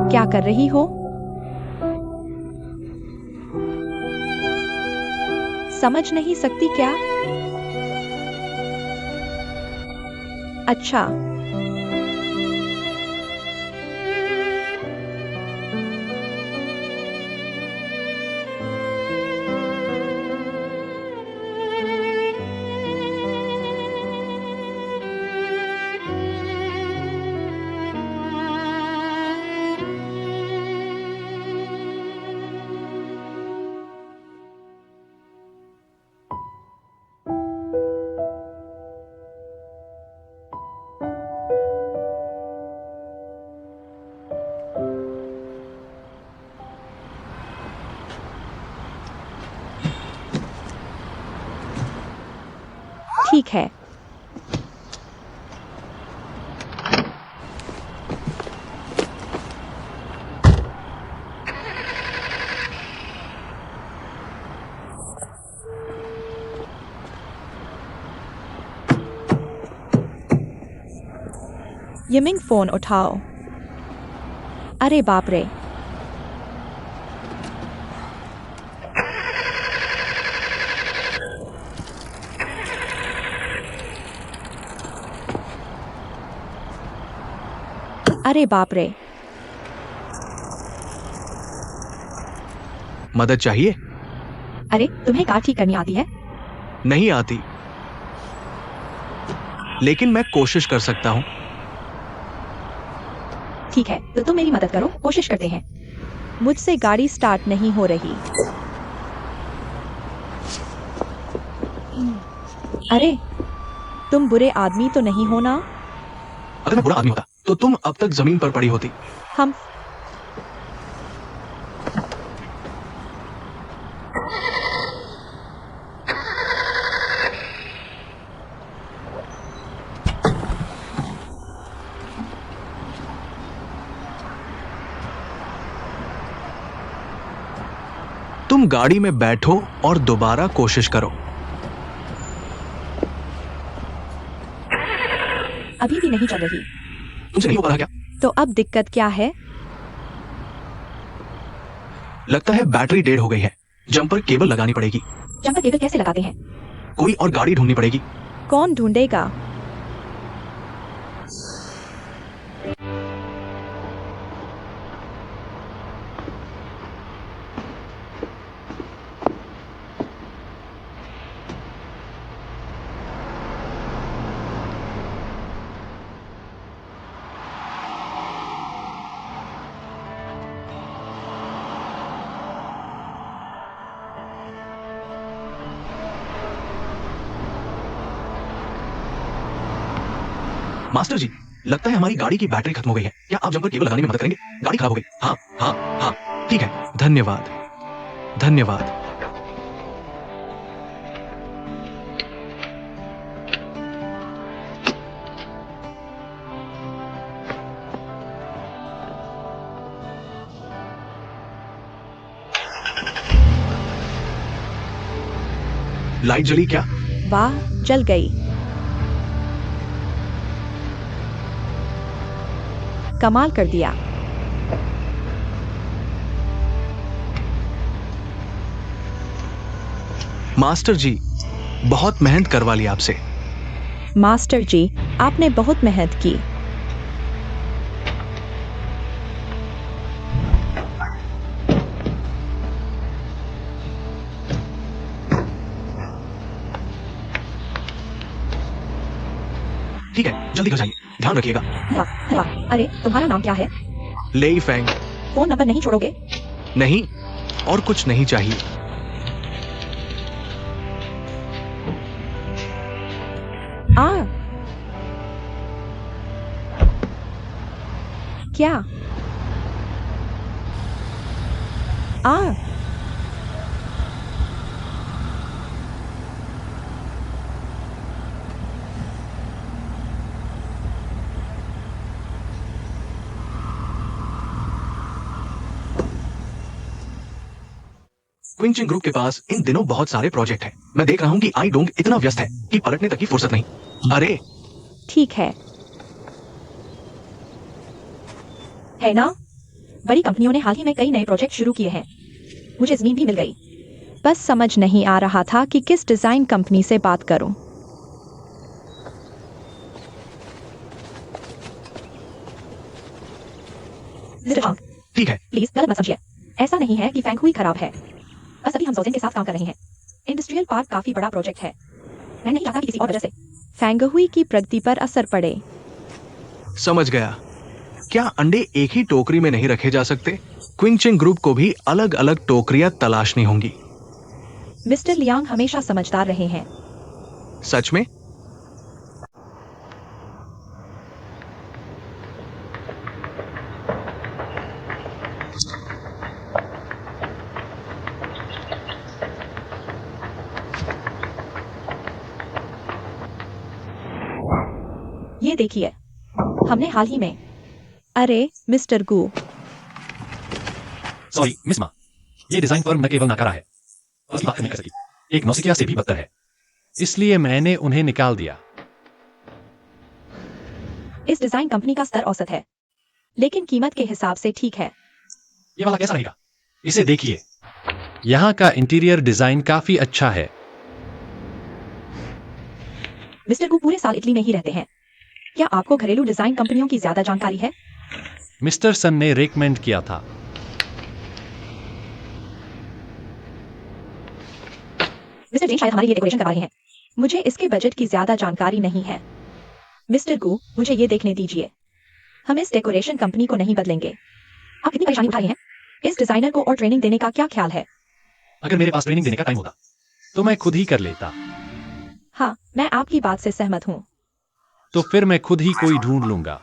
क्या कर रही हो? समझ नहीं सकती क्या? अच्छा, ठीक है। यमिंग, फोन उठाओ। अरे बाप रे। अरे बाप रे। मदद चाहिए? अरे तुम्हें कार ठीक करनी आती है? नहीं आती, लेकिन मैं कोशिश कर सकता हूं। ठीक है, तो तुम मेरी मदद करो, कोशिश करते हैं। मुझसे गाड़ी स्टार्ट नहीं हो रही। अरे तुम बुरे आदमी तो नहीं हो ना? अगर मैं बुरा आदमी होता तो तुम अब तक जमीन पर पड़ी होती। हम तुम गाड़ी में बैठो और दोबारा कोशिश करो। अभी भी नहीं चल रही। तुमसे नहीं हो पा रहा क्या? तो अब दिक्कत क्या है? लगता है बैटरी डेड हो गई है। जंपर केबल लगानी पड़ेगी। जंपर केबल कैसे लगाते हैं? कोई और गाड़ी ढूंढनी पड़ेगी। कौन ढूंढेगा? मास्टर जी, लगता है हमारी गाड़ी की बैटरी खत्म हो गई है। क्या आप जमकर केबल लगाने में मदद करेंगे? गाड़ी खराब हो गई। हाँ हाँ हाँ, ठीक है, धन्यवाद धन्यवाद। लाइट जली क्या? वाह, जल गई। कमाल कर दिया। मास्टर जी, बहुत मेहनत करवा ली आपसे। मास्टर जी, आपने बहुत मेहनत की। ठीक है, जल्दी घर जाइए, ध्यान रखिएगा। वाह वाह। अरे, तुम्हारा नाम क्या है? लेई फेंग। फोन नंबर नहीं छोड़ोगे? नहीं, और कुछ नहीं चाहिए। आ क्या? आ क्विंचिंग ग्रुप के पास इन दिनों बहुत सारे प्रोजेक्ट हैं। मैं देख रहा हूँ कि आई डोंग इतना व्यस्त है कि पलटने तक की फुर्सत नहीं। अरे, ठीक है ना? बड़ी कंपनियों ने हाल ही में कई नए प्रोजेक्ट शुरू किए हैं। मुझे जमीन भी मिल गई। बस समझ नहीं आ रहा था कि किस डिजाइन कंपनी से बात करूं। मिस्टर हांग, ठीक है, प्लीज गलत मत समझिए। ऐसा नहीं है कि फैंग हुई खराब है। बस अभी हम जोजेन के साथ काम कर रहे हैं। इंडस्ट्रियल पार्क काफी बड़ा प्रोजेक्ट है। मैं नहीं चाहता कि किसी और वजह से फैंग हुई की प्रगति पर असर पड़े। समझ गया। क्या अंडे एक ही टोकरी में नहीं रखे जा सकते? क्विंचिंग ग्रुप को भी अलग अलग टोकरियां तलाशनी होंगी। मिस्टर लियांग हमेशा समझदार रहे हैं। सच में? ये देखिए, हमने हाल ही में। अरे मिस्टर गू, सॉरी मिस मा, ये डिजाइन फर्म न केवल नाकारा है, उसकी बात नहीं कर सकी, एक नौसिखिया से भी बदतर है। इसलिए मैंने उन्हें निकाल दिया। इस डिजाइन कंपनी का स्तर औसत है, लेकिन कीमत के हिसाब से ठीक है। ये वाला कैसा रहेगा? इसे देखिए, यहाँ का इंटीरियर डिजाइन काफी अच्छा है। मिस्टर गू पूरे साल इटली में ही रहते हैं। क्या आपको घरेलू डिजाइन कंपनियों की ज्यादा जानकारी है? मिस्टर सन ने रेकमेंड किया था। मिस्टर जेन शायद हमारे लिए डेकोरेशन करवा रहे हैं। मुझे इसके बजट की ज्यादा जानकारी नहीं है। मिस्टर गू, मुझे ये देखने दीजिए। हम इस डेकोरेशन कंपनी को नहीं बदलेंगे। आप कितनी परेशानी उठा रहे हैं? इस डिजाइनर को और ट्रेनिंग देने का क्या ख्याल है? अगर मेरे पास ट्रेनिंग देने का टाइम होता तो मैं खुद ही कर लेता। हाँ, मैं आपकी बात से सहमत हूँ। तो फिर मैं खुद ही कोई ढूंढ लूंगा।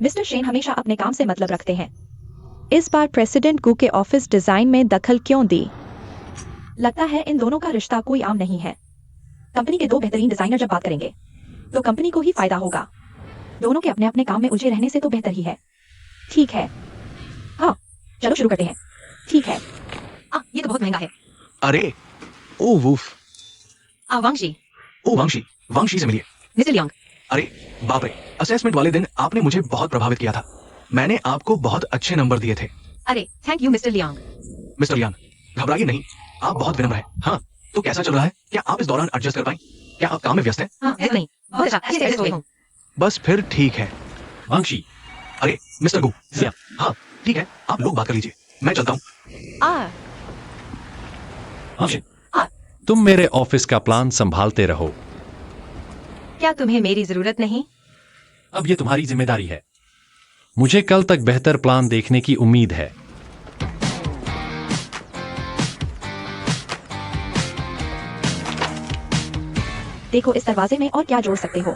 मिस्टर शेन हमेशा अपने काम से मतलब रखते हैं। इस बार प्रेसिडेंट गू के ऑफिस डिजाइन में दखल क्यों दी? लगता है इन दोनों का रिश्ता कोई आम नहीं है। कंपनी के दो बेहतरीन डिजाइनर जब बात करेंगे तो कंपनी को ही फायदा होगा। दोनों के अपने अपने काम में उलझे रहने से तो बेहतर ही है। ठीक है, हाँ, चलो शुरू करते हैं। ठीक है। ये तो बहुत महंगा है। अरे, ओ वूफ। वांगशी, ओ वांगशी, वांगशी से मिलिए। मिस्टर लियांग, अरे बाप रे, असेसमेंट वाले दिन आपने मुझे बहुत प्रभावित किया था। मैंने आपको बहुत अच्छे नंबर दिए थे। अरे thank you mister Liang. Mister Liang, घबराइए नहीं, आप बहुत विनम्र हैं। हाँ, तो कैसा चल रहा है? क्या आप इस दौरान एडजस्ट कर पाए? क्या आप काम में व्यस्त हैं? हाँ, ऐसा नहीं, बहुत अच्छा, अच्छे से एडजस्ट हो गई हूँ। बस फिर ठीक है। वांगशी, अरे मिस्टर गु, या। हाँ ठीक है, आप लोग बात कर लीजिए, मैं चलता हूँ। वांगशी, तुम मेरे ऑफिस का प्लान संभालते रहो। क्या तुम्हें मेरी जरूरत नहीं? अब ये तुम्हारी जिम्मेदारी है। मुझे कल तक बेहतर प्लान देखने की उम्मीद है। देखो इस दरवाजे में और क्या जोड़ सकते हो।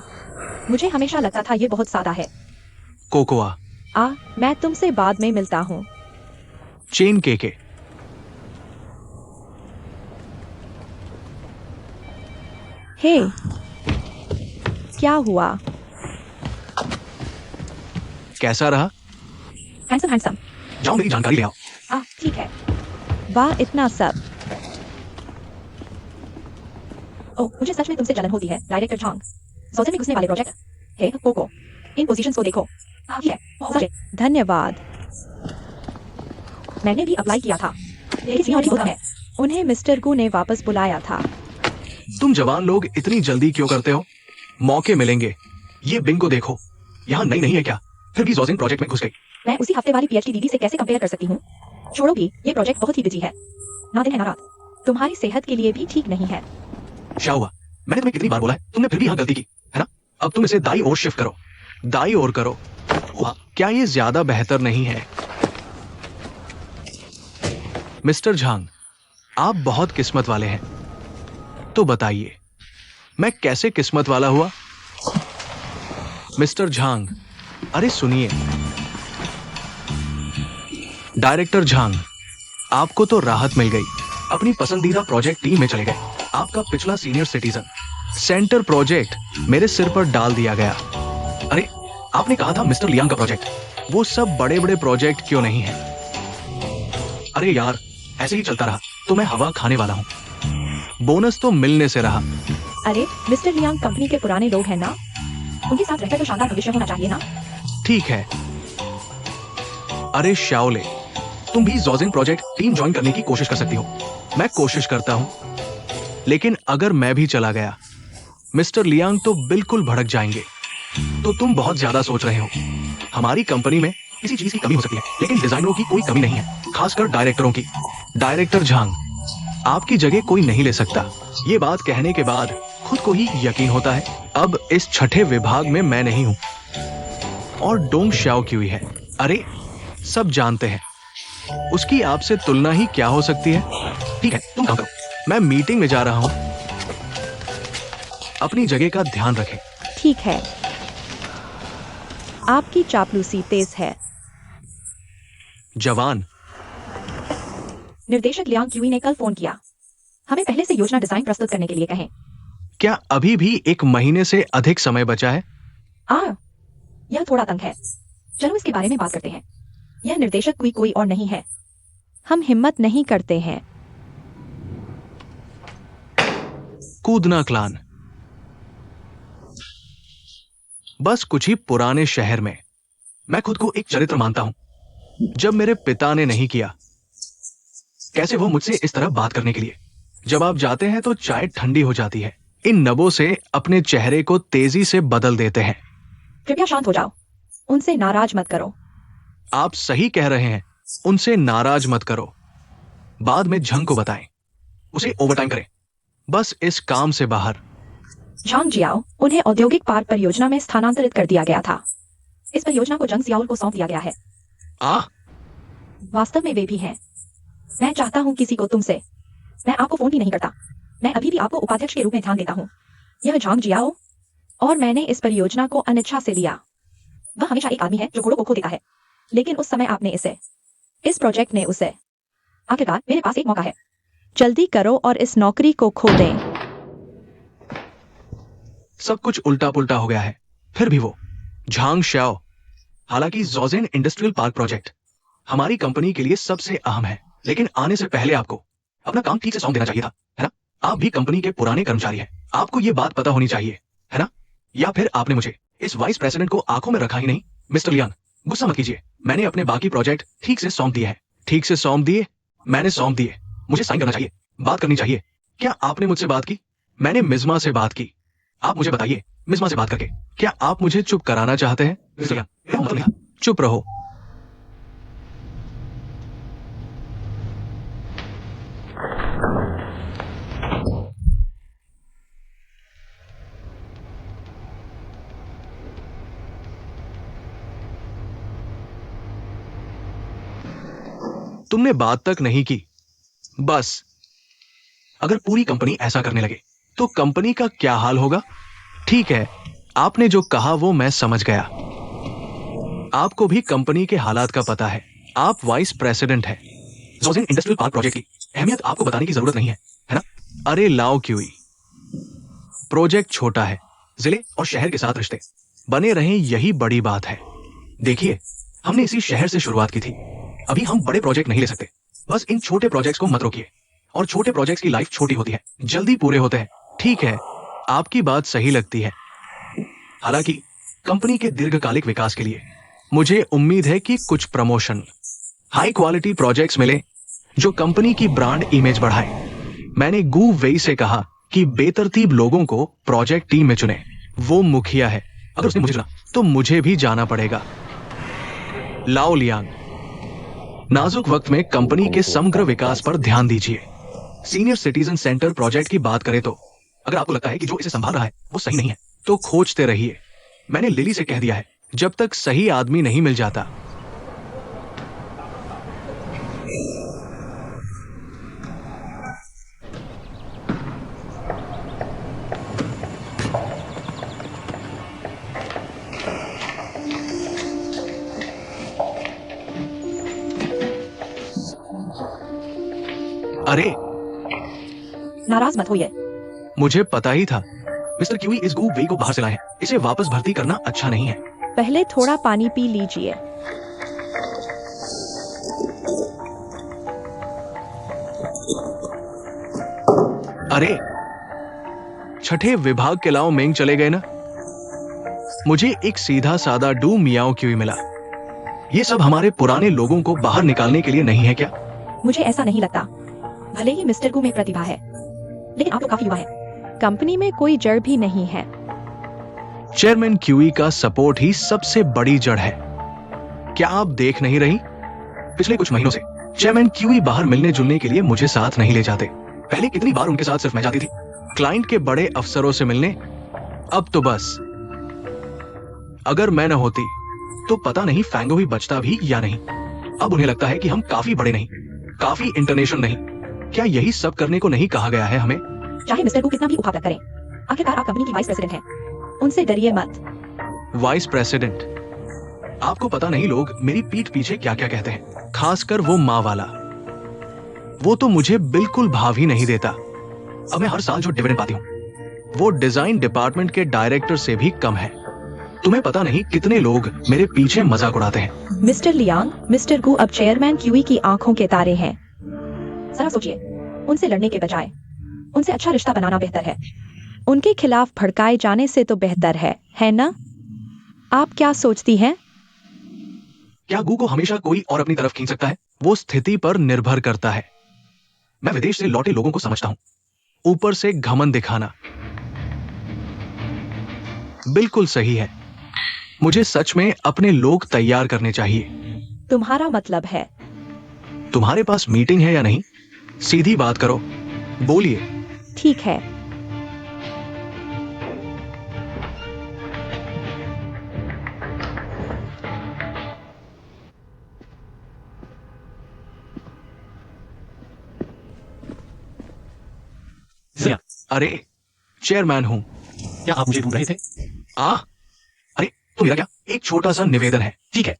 मुझे हमेशा लगता था ये बहुत सादा है। कोकोआ, मैं तुमसे बाद में मिलता हूँ। चेन केके। हे, क्या हुआ? कैसा रहा? Handsome handsome. जाओ मेरी जानकारी ले आओ। ठीक है। वाह, इतना सब। ओह, मुझे सच में तुमसे जलन होती है, डायरेक्टर झांग। सौजन में घुसने वाले प्रोजेक्ट। हे कोको, इन पोजीशंस को देखो। ये है, सच है। धन्यवाद। मैंने भी अप्लाई किया था, लेकिन सीनियर होता है। उन्हें मिस्टर गू ने वापस बुलाया था। तुम जवान लोग इतनी जल्दी क्यों करते हो? मौके मिलेंगे। ये बिंग को देखो, यहाँ नई नहीं है क्या? फिर भी जोजिन प्रोजेक्ट में घुस गई। मैं उसी हफ्ते वाली पीएचडी दीदी से कैसे कंपेयर कर सकती हूँ? छोड़ो भी, ये प्रोजेक्ट बहुत ही बिजी है। ना दिन है ना रात। तुम्हारी सेहत के लिए भी ठीक नहीं है। क्या हुआ? मैंने तुम्हें कितनी बार बोला है, तुमने फिर भी यहाँ गलती की, है ना? अब तुम इसे दाई ओर शिफ्ट करो। दाई ओर करो। वाह, क्या ये ज्यादा बेहतर नहीं है? मिस्टर झांग, आप बहुत किस्मत वाले हैं। तो बताइए, मैं कैसे किस्मत वाला हुआ? मिस्टर झांग, अरे सुनिए। डायरेक्टर झांग, आपको तो राहत मिल गई। अपनी पसंदीदा प्रोजेक्ट टीम में चले गए। आपका पिछला सीनियर सिटीजन सेंटर प्रोजेक्ट मेरे सिर पर डाल दिया गया। अरे, आपने कहा था मिस्टर लियांग का प्रोजेक्ट। वो सब बड़े बड़े प्रोजेक्ट क्यों नहीं है? अरे यार, ऐसे ही चलता रहा तो मैं हवा खाने वाला हूँ। बोनस तो मिलने से रहा। अरे, मिस्टर लियांग कंपनी के पुराने लोग हैं ना? उनके साथ रहकर तो शानदार भविष्य होना चाहिए ना? ठीक है। अरे शाओले, तुम भी जोजिन प्रोजेक्ट टीम ज्वाइन करने की कोशिश कर सकती हो। मैं कोशिश करता हूं, लेकिन अगर मैं भी चला गया, मिस्टर लियांग तो बिल्कुल भड़क जाएंगे। तो तुम बहुत ज्यादा सोच रहे हो। हमारी कंपनी में किसी चीज की कमी हो सकती है, लेकिन डिजाइनरों की कोई कमी नहीं है, खासकर डायरेक्टरों की। डायरेक्टर झांग, आपकी जगह कोई नहीं ले सकता। ये बात कहने के बाद खुद को ही यकीन होता है, अब इस छठे विभाग में मैं नहीं हूं। और डोंग श्याओ क्यूई है। अरे, सब जानते हैं, उसकी आपसे तुलना ही क्या हो सकती है? ठीक है, तुम काम करो, मैं मीटिंग में जा रहा हूं। अपनी जगह का ध्यान रखें। ठीक है। आपकी चापलूसी तेज है। जवान, निर्देशक लियांग क्यूई ने कल फोन किया। हमें पहले से योजना डिजाइन प्रस्तुत करने के लिए कहें। क्या अभी भी 1 महीने से अधिक समय बचा है? यह थोड़ा तंग है। चलो इसके बारे में बात करते हैं। यह निर्देशक कोई और नहीं है। हम हिम्मत नहीं करते हैं। कूदना क्लान। बस कुछ ही पुराने शहर में। मैं खुद को एक चरित्र मानता हूं। जब मेरे पिता ने नहीं किया, कैसे वो मुझसे इस तरह बात करने के लिए। जब आप जाते हैं तो चाय ठंडी हो जाती है। इन नबों से अपने चेहरे को तेजी से बदल देते हैं। कृपया शांत हो जाओ। उनसे नाराज मत करो। आप सही कह रहे हैं, उनसे नाराज मत करो। बाद में झंग को बताएं, उसे ओवरटाइम करें। बस इस काम से बाहर। झांग जियाओ, उन्हें औद्योगिक पार्क परियोजना में स्थानांतरित कर दिया गया था। इस परियोजना को जंग सियाओल को सौंप दिया गया है। वास्तव में वे भी हैं। मैं चाहता हूं किसी को तुमसे। मैं आपको फोन भी नहीं करता। मैं अभी भी आपको उपाध्यक्ष के रूप में ध्यान देता हूं। यह झांग जियाओ, और मैंने इस परियोजना को अनिच्छा से लिया। वह हमेशा एक आदमी है जो घोड़ों को खो देता है, लेकिन उस समय आपने इस प्रोजेक्ट ने उसे। आखिरकार मेरे पास एक मौका है। जल्दी करो और इस नौकरी को खो दें। सब कुछ उल्टा पुल्टा हो गया है। फिर भी वो झांग श्याओ। हालांकि जोजिन इंडस्ट्रियल पार्क प्रोजेक्ट हमारी कंपनी के लिए सबसे अहम है, लेकिन आने से पहले आपको अपना काम ठीक से सौंप देना चाहिए था, है ना? आप भी कंपनी के पुराने कर्मचारी हैं। आपको ये बात पता होनी चाहिए, है ना? या फिर आपने मुझे इस वाइस प्रेसिडेंट को आंखों में रखा ही नहीं? मिस्टर लियांग, गुस्सा मत कीजिए। मैंने अपने बाकी प्रोजेक्ट ठीक से सौंप दिए हैं। ठीक से सौंप दिए? मैंने सौंप दिए। मुझे साइन करना चाहिए, बात करनी चाहिए। क्या आपने मुझसे बात की? मैंने मिज़मा से बात की। आप मुझे बताइए, मिज़मा से बात करके क्या आप मुझे चुप कराना चाहते हैं? मिस्टर लियांग, मेरा मतलब है, चुप रहो। तुमने बात तक नहीं की। बस अगर पूरी कंपनी ऐसा करने लगे, तो कंपनी का क्या हाल होगा? ठीक है, आपने जो कहा वो मैं समझ गया। आपको भी कंपनी के हालात का पता है। आप वाइस प्रेसिडेंट हैं। जोजिन इंडस्ट्रियल पार्क प्रोजेक्ट की अहमियत आपको बताने की जरूरत नहीं है, है ना? अरे लाओ क्यूई, प्रोजेक्ट छोटा है, जिले और शहर के साथ रिश्ते बने रहें, यही बड़ी बात है। देखिए, हमने इसी शहर से शुरुआत की थी। अभी हम बड़े प्रोजेक्ट नहीं ले सकते। बस इन छोटे प्रोजेक्ट्स को मत रोकिए। और छोटे प्रोजेक्ट्स की लाइफ छोटी होती है, जल्दी पूरे होते हैं। ठीक है, आपकी बात सही लगती है। हालांकि कंपनी के दीर्घकालिक विकास के लिए मुझे उम्मीद है कि कुछ प्रमोशन, हाई क्वालिटी प्रोजेक्ट्स मिले जो कंपनी की ब्रांड इमेज बढ़ाए। मैंने गू वेई से कहा कि बेतरतीब लोगों को प्रोजेक्ट टीम में चुने। वो मुखिया है। अगर उसने मुझे चुना तो मुझे भी जाना पड़ेगा। लाओ लियांग, नाजुक वक्त में कंपनी के समग्र विकास पर ध्यान दीजिए। सीनियर सिटीजन सेंटर प्रोजेक्ट की बात करें तो अगर आपको लगता है कि जो इसे संभाल रहा है वो सही नहीं है तो खोजते रहिए। मैंने लिली से कह दिया है, जब तक सही आदमी नहीं मिल जाता। अरे नाराज मत होइए। मुझे पता ही था। मिस्टर क्यूई इस गू वेई को बाहर से लाए हैं। इसे वापस भर्ती करना अच्छा नहीं है। पहले थोड़ा पानी पी लीजिए। अरे छठे विभाग के लाओ मेंग चले गए ना। मुझे एक सीधा सादा डू मियाओ क्यूई मिला। ये सब हमारे पुराने लोगों को बाहर निकालने के लिए नहीं है क्या? मुझे ऐसा नहीं लगता। भले ही मिस्टर गू में प्रतिभा है, लेकिन आप लोग काफी युवा हैं। कंपनी में कोई जड़ भी नहीं है। चेयरमैन क्यूई का सपोर्ट ही सबसे बड़ी जड़ है। क्या आप देख नहीं रही? पिछले कुछ महीनों से चेयरमैन क्यूई बाहर मिलने जुलने के लिए मुझे साथ नहीं ले जाते। पहले कितनी बार उनके साथ सिर्फ मैं जाती थी, क्लाइंट के बड़े अफसरों से मिलने। अब तो बस, अगर मैं न होती तो पता नहीं फैंगो भी बचता भी या नहीं। अब उन्हें लगता है कि हम काफी बड़े नहीं, काफी इंटरनेशनल नहीं। क्या यही सब करने को नहीं कहा गया है हमें? चाहे मिस्टर को कितना भी उठापटक करें, आखिरकार आप कंपनी की वाइस प्रेसिडेंट हैं। उनसे डरिए मत। Vice president? आपको पता नहीं लोग मेरी पीठ पीछे क्या क्या कहते हैं, खासकर वो माँ वाला। वो तो मुझे बिल्कुल भाव ही नहीं देता। अब मैं हर साल जो डिविडेंड पाती हूँ वो डिजाइन डिपार्टमेंट के डायरेक्टर से भी कम है। तुम्हें पता नहीं कितने लोग मेरे पीछे मजाक उड़ाते हैं। मिस्टर लियांग, मिस्टर गू अब चेयरमैन क्यूई की आंखों के तारे हैं। जरा सोचिए, उनसे लड़ने के बजाय उनसे अच्छा रिश्ता बनाना बेहतर है। उनके खिलाफ भड़काए जाने से तो बेहतर है ना? आप क्या सोचती हैं? क्या गू को हमेशा कोई और अपनी तरफ खींच सकता है? वो स्थिति पर निर्भर करता है। मैं विदेश से लौटे लोगों को समझता हूं। ऊपर से घमंड दिखाना बिल्कुल सही है। मुझे सच में अपने लोग तैयार करने चाहिए। तुम्हारा मतलब है? तुम्हारे पास मीटिंग है या नहीं? सीधी बात करो, बोलिए। ठीक है। जिया, अरे चेयरमैन हूं। क्या आप मुझे ढूंढ रहे थे? अरे तो मेरा क्या एक छोटा सा निवेदन है। ठीक है।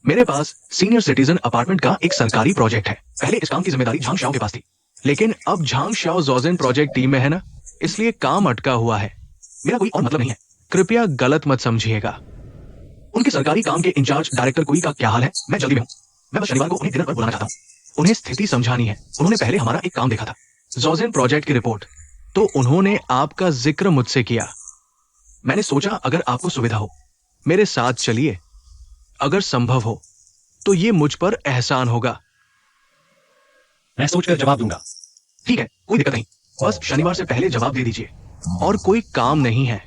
मेरे पास सीनियर सिटीजन अपार्टमेंट का एक सरकारी प्रोजेक्ट है। पहले इस काम की जिम्मेदारी झांग शाओ के पास थी, लेकिन अब झांग शाओ जोजिन प्रोजेक्ट टीम में है ना, इसलिए काम अटका हुआ है। मेरा कोई और मतलब नहीं है, कृपया गलत मत समझिएगा। उनके सरकारी काम के इंचार्ज डायरेक्टर कोई का क्या हाल है? मैं जल्दी में हूँ। मैं बस शनिवार को उन्हें डिनर पर बुलाना चाहता हूँ। उन्हें स्थिति समझानी है। उन्होंने पहले हमारा एक काम देखा था, जोजिन प्रोजेक्ट की रिपोर्ट, तो उन्होंने आपका जिक्र मुझसे किया। मैंने सोचा अगर आपको सुविधा हो मेरे साथ चलिए। अगर संभव हो तो ये मुझ पर एहसान होगा। मैं सोचकर जवाब दूंगा। ठीक है, कोई दिक्कत नहीं। बस शनिवार से पहले जवाब दे दीजिए। और कोई काम नहीं है।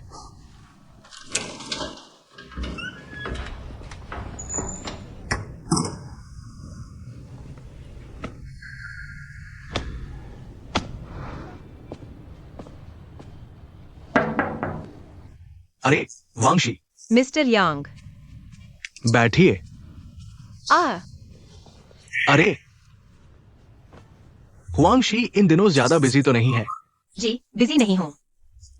अरे वांगशी, मिस्टर यांग। बैठिए। अरे हुआंगशी इन दिनों ज्यादा बिजी तो नहीं है? जी बिजी नहीं हूँ।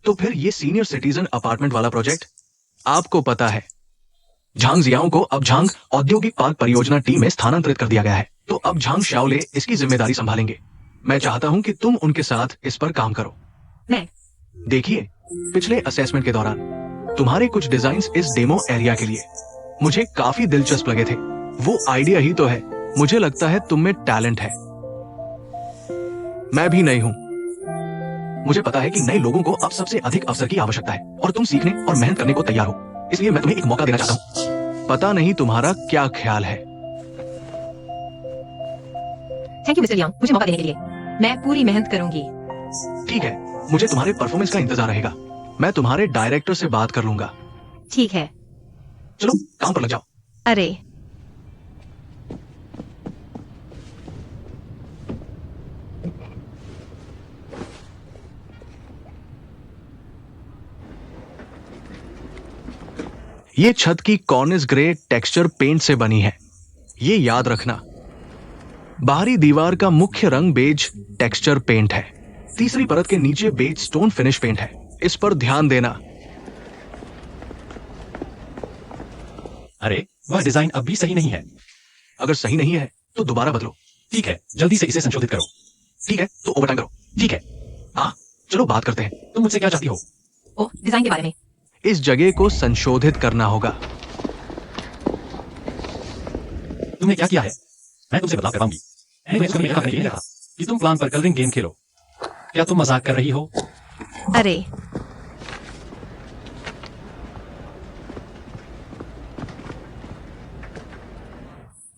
तो फिर ये सीनियर सिटीजन अपार्टमेंट वाला प्रोजेक्ट? आपको पता है झांग जियाओ को अब झांग औद्योगिक पार्क परियोजना टीम में स्थानांतरित कर दिया गया है, तो अब झांग शाओले इसकी जिम्मेदारी संभालेंगे। मैं चाहता हूं कि तुम उनके साथ इस पर काम करो। मैं देखिए, पिछले असेसमेंट के दौरान तुम्हारे कुछ डिजाइन्स इस डेमो एरिया के लिए मुझे काफी दिलचस्प लगे थे। वो आइडिया ही तो है। मुझे लगता है तुम में टैलेंट है। मैं भी नहीं हूं। मुझे पता है कि नए लोगों को अब सबसे अधिक अवसर की आवश्यकता है और तुम सीखने और मेहनत करने को तैयार हो, इसलिए मैं तुम्हें एक मौका देना चाहता हूं। पता नहीं तुम्हारा क्या ख्याल है। थैंक यू मिस्टर यांग, मुझे मौका देने के लिए। मैं पूरी मेहनत करूंगी। ठीक है, मुझे तुम्हारे परफॉर्मेंस का इंतजार रहेगा। मैं तुम्हारे डायरेक्टर से बात कर लूंगा। ठीक है। चलो काम पर लग जाओ। अरे ये छत की कॉर्निस ग्रे टेक्सचर पेंट से बनी है। ये याद रखना, बाहरी दीवार का मुख्य रंग बेज टेक्सचर पेंट है। तीसरी परत के नीचे बेज स्टोन फिनिश पेंट है। इस पर ध्यान देना। अरे वह डिजाइन अब भी सही नहीं है। अगर सही नहीं है तो दोबारा बदलो। ठीक है, जल्दी से इसे संशोधित करो। ठीक है, तो ओवरटाइम करो। ठीक है। हाँ, चलो बात करते हैं। तुम मुझसे क्या चाहती हो? ओह, डिजाइन के बारे में। इस जगह को संशोधित करना होगा। तुमने क्या किया है? मैं तुमसे बदलाव करवाऊंगी। मैंने तुम्हें यह करने के लिए कहा कि तुम प्लान पर कलरिंग गेम खेलो। क्या तुम मजाक कर रही हो? अरे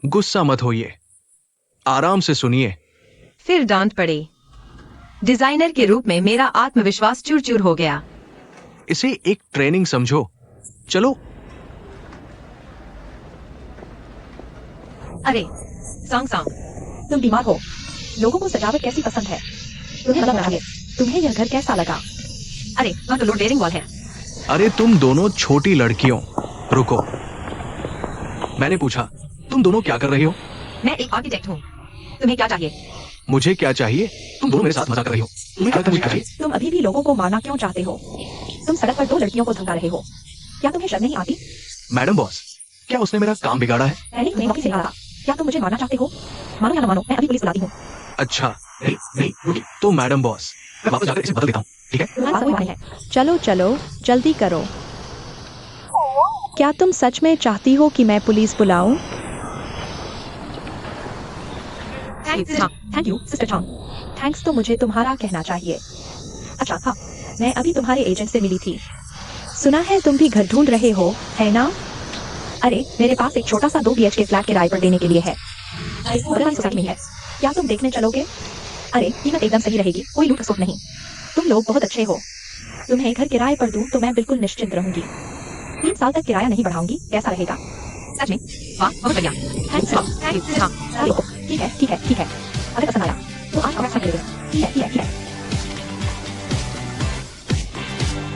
गुस्सा मत होइए, आराम से सुनिए। फिर डांट पड़ी। डिजाइनर के रूप में मेरा आत्मविश्वास चूर चूर हो गया। इसे एक ट्रेनिंग समझो। चलो। अरे सांग सांग, तुम बीमार हो। लोगों को सजावट कैसी पसंद है? तुम्हें लग रहा है। तुम्हें यह घर कैसा लगा? अरे वह तो लोड बेयरिंग वॉल है। अरे तुम दोनों छोटी लड़कियों, रुको। मैंने पूछा तुम दोनों क्या कर रही हो? मैं एक आर्किटेक्ट हूँ। तुम्हें क्या चाहिए? मुझे क्या चाहिए? तुम दोनों मेरे साथ मजाक कर रही हो। तुम्हें क्या लगता है मुझे क्या चाहिए? तुम अभी भी लोगों को मारना क्यों चाहते हो? तुम सड़क पर 2 लड़कियों को धमका रहे हो। क्या तुम्हें शर्म नहीं आती? मैडम बॉस, क्या उसने मेरा काम बिगाड़ा है? मैंने तुम्हें वापस सिखा था। क्या तुम मुझे मारना चाहते हो? मानो या न मानो, मैं अभी पुलिस बुलाती हूँ। अच्छा, नहीं नहीं रुकिए। तो मैडम बॉस, मैं वापस जाकर इसे बदल देता हूँ, ठीक है? तुम्हारे पास कोई उपाय है? चलो चलो, जल्दी करो। क्या तुम सच में चाहती हो कि मैं पुलिस बुलाऊं? Thank you sister Chong. Thanks तो मुझे तुम्हारा कहना चाहिए। अच्छा हाँ, मैं अभी तुम्हारे एजेंट से मिली थी। सुना है तुम भी घर ढूंढ रहे हो, है ना? अरे मेरे पास एक छोटा सा 2 BHK फ्लैट किराए पर देने के लिए है। बगल सोसाइटी में है। क्या तुम देखने चलोगे? अरे कीमत एकदम सही रहेगी, कोई लूट खसोट नहीं। तुम लोग बहुत अच्छे हो। तुम्हें घर किराए पर दूं तो मैं बिल्कुल निश्चिंत रहूंगी। 3 साल तक किराया नहीं बढ़ाऊंगी। कैसा रहेगा? सच में? वाह, बहुत बढ़िया। थैंक्स। हाँ। ठीक है ठीक है ठीक है। अगर पसंद आया तो आज आप ठीक है ठीक है ठीक है।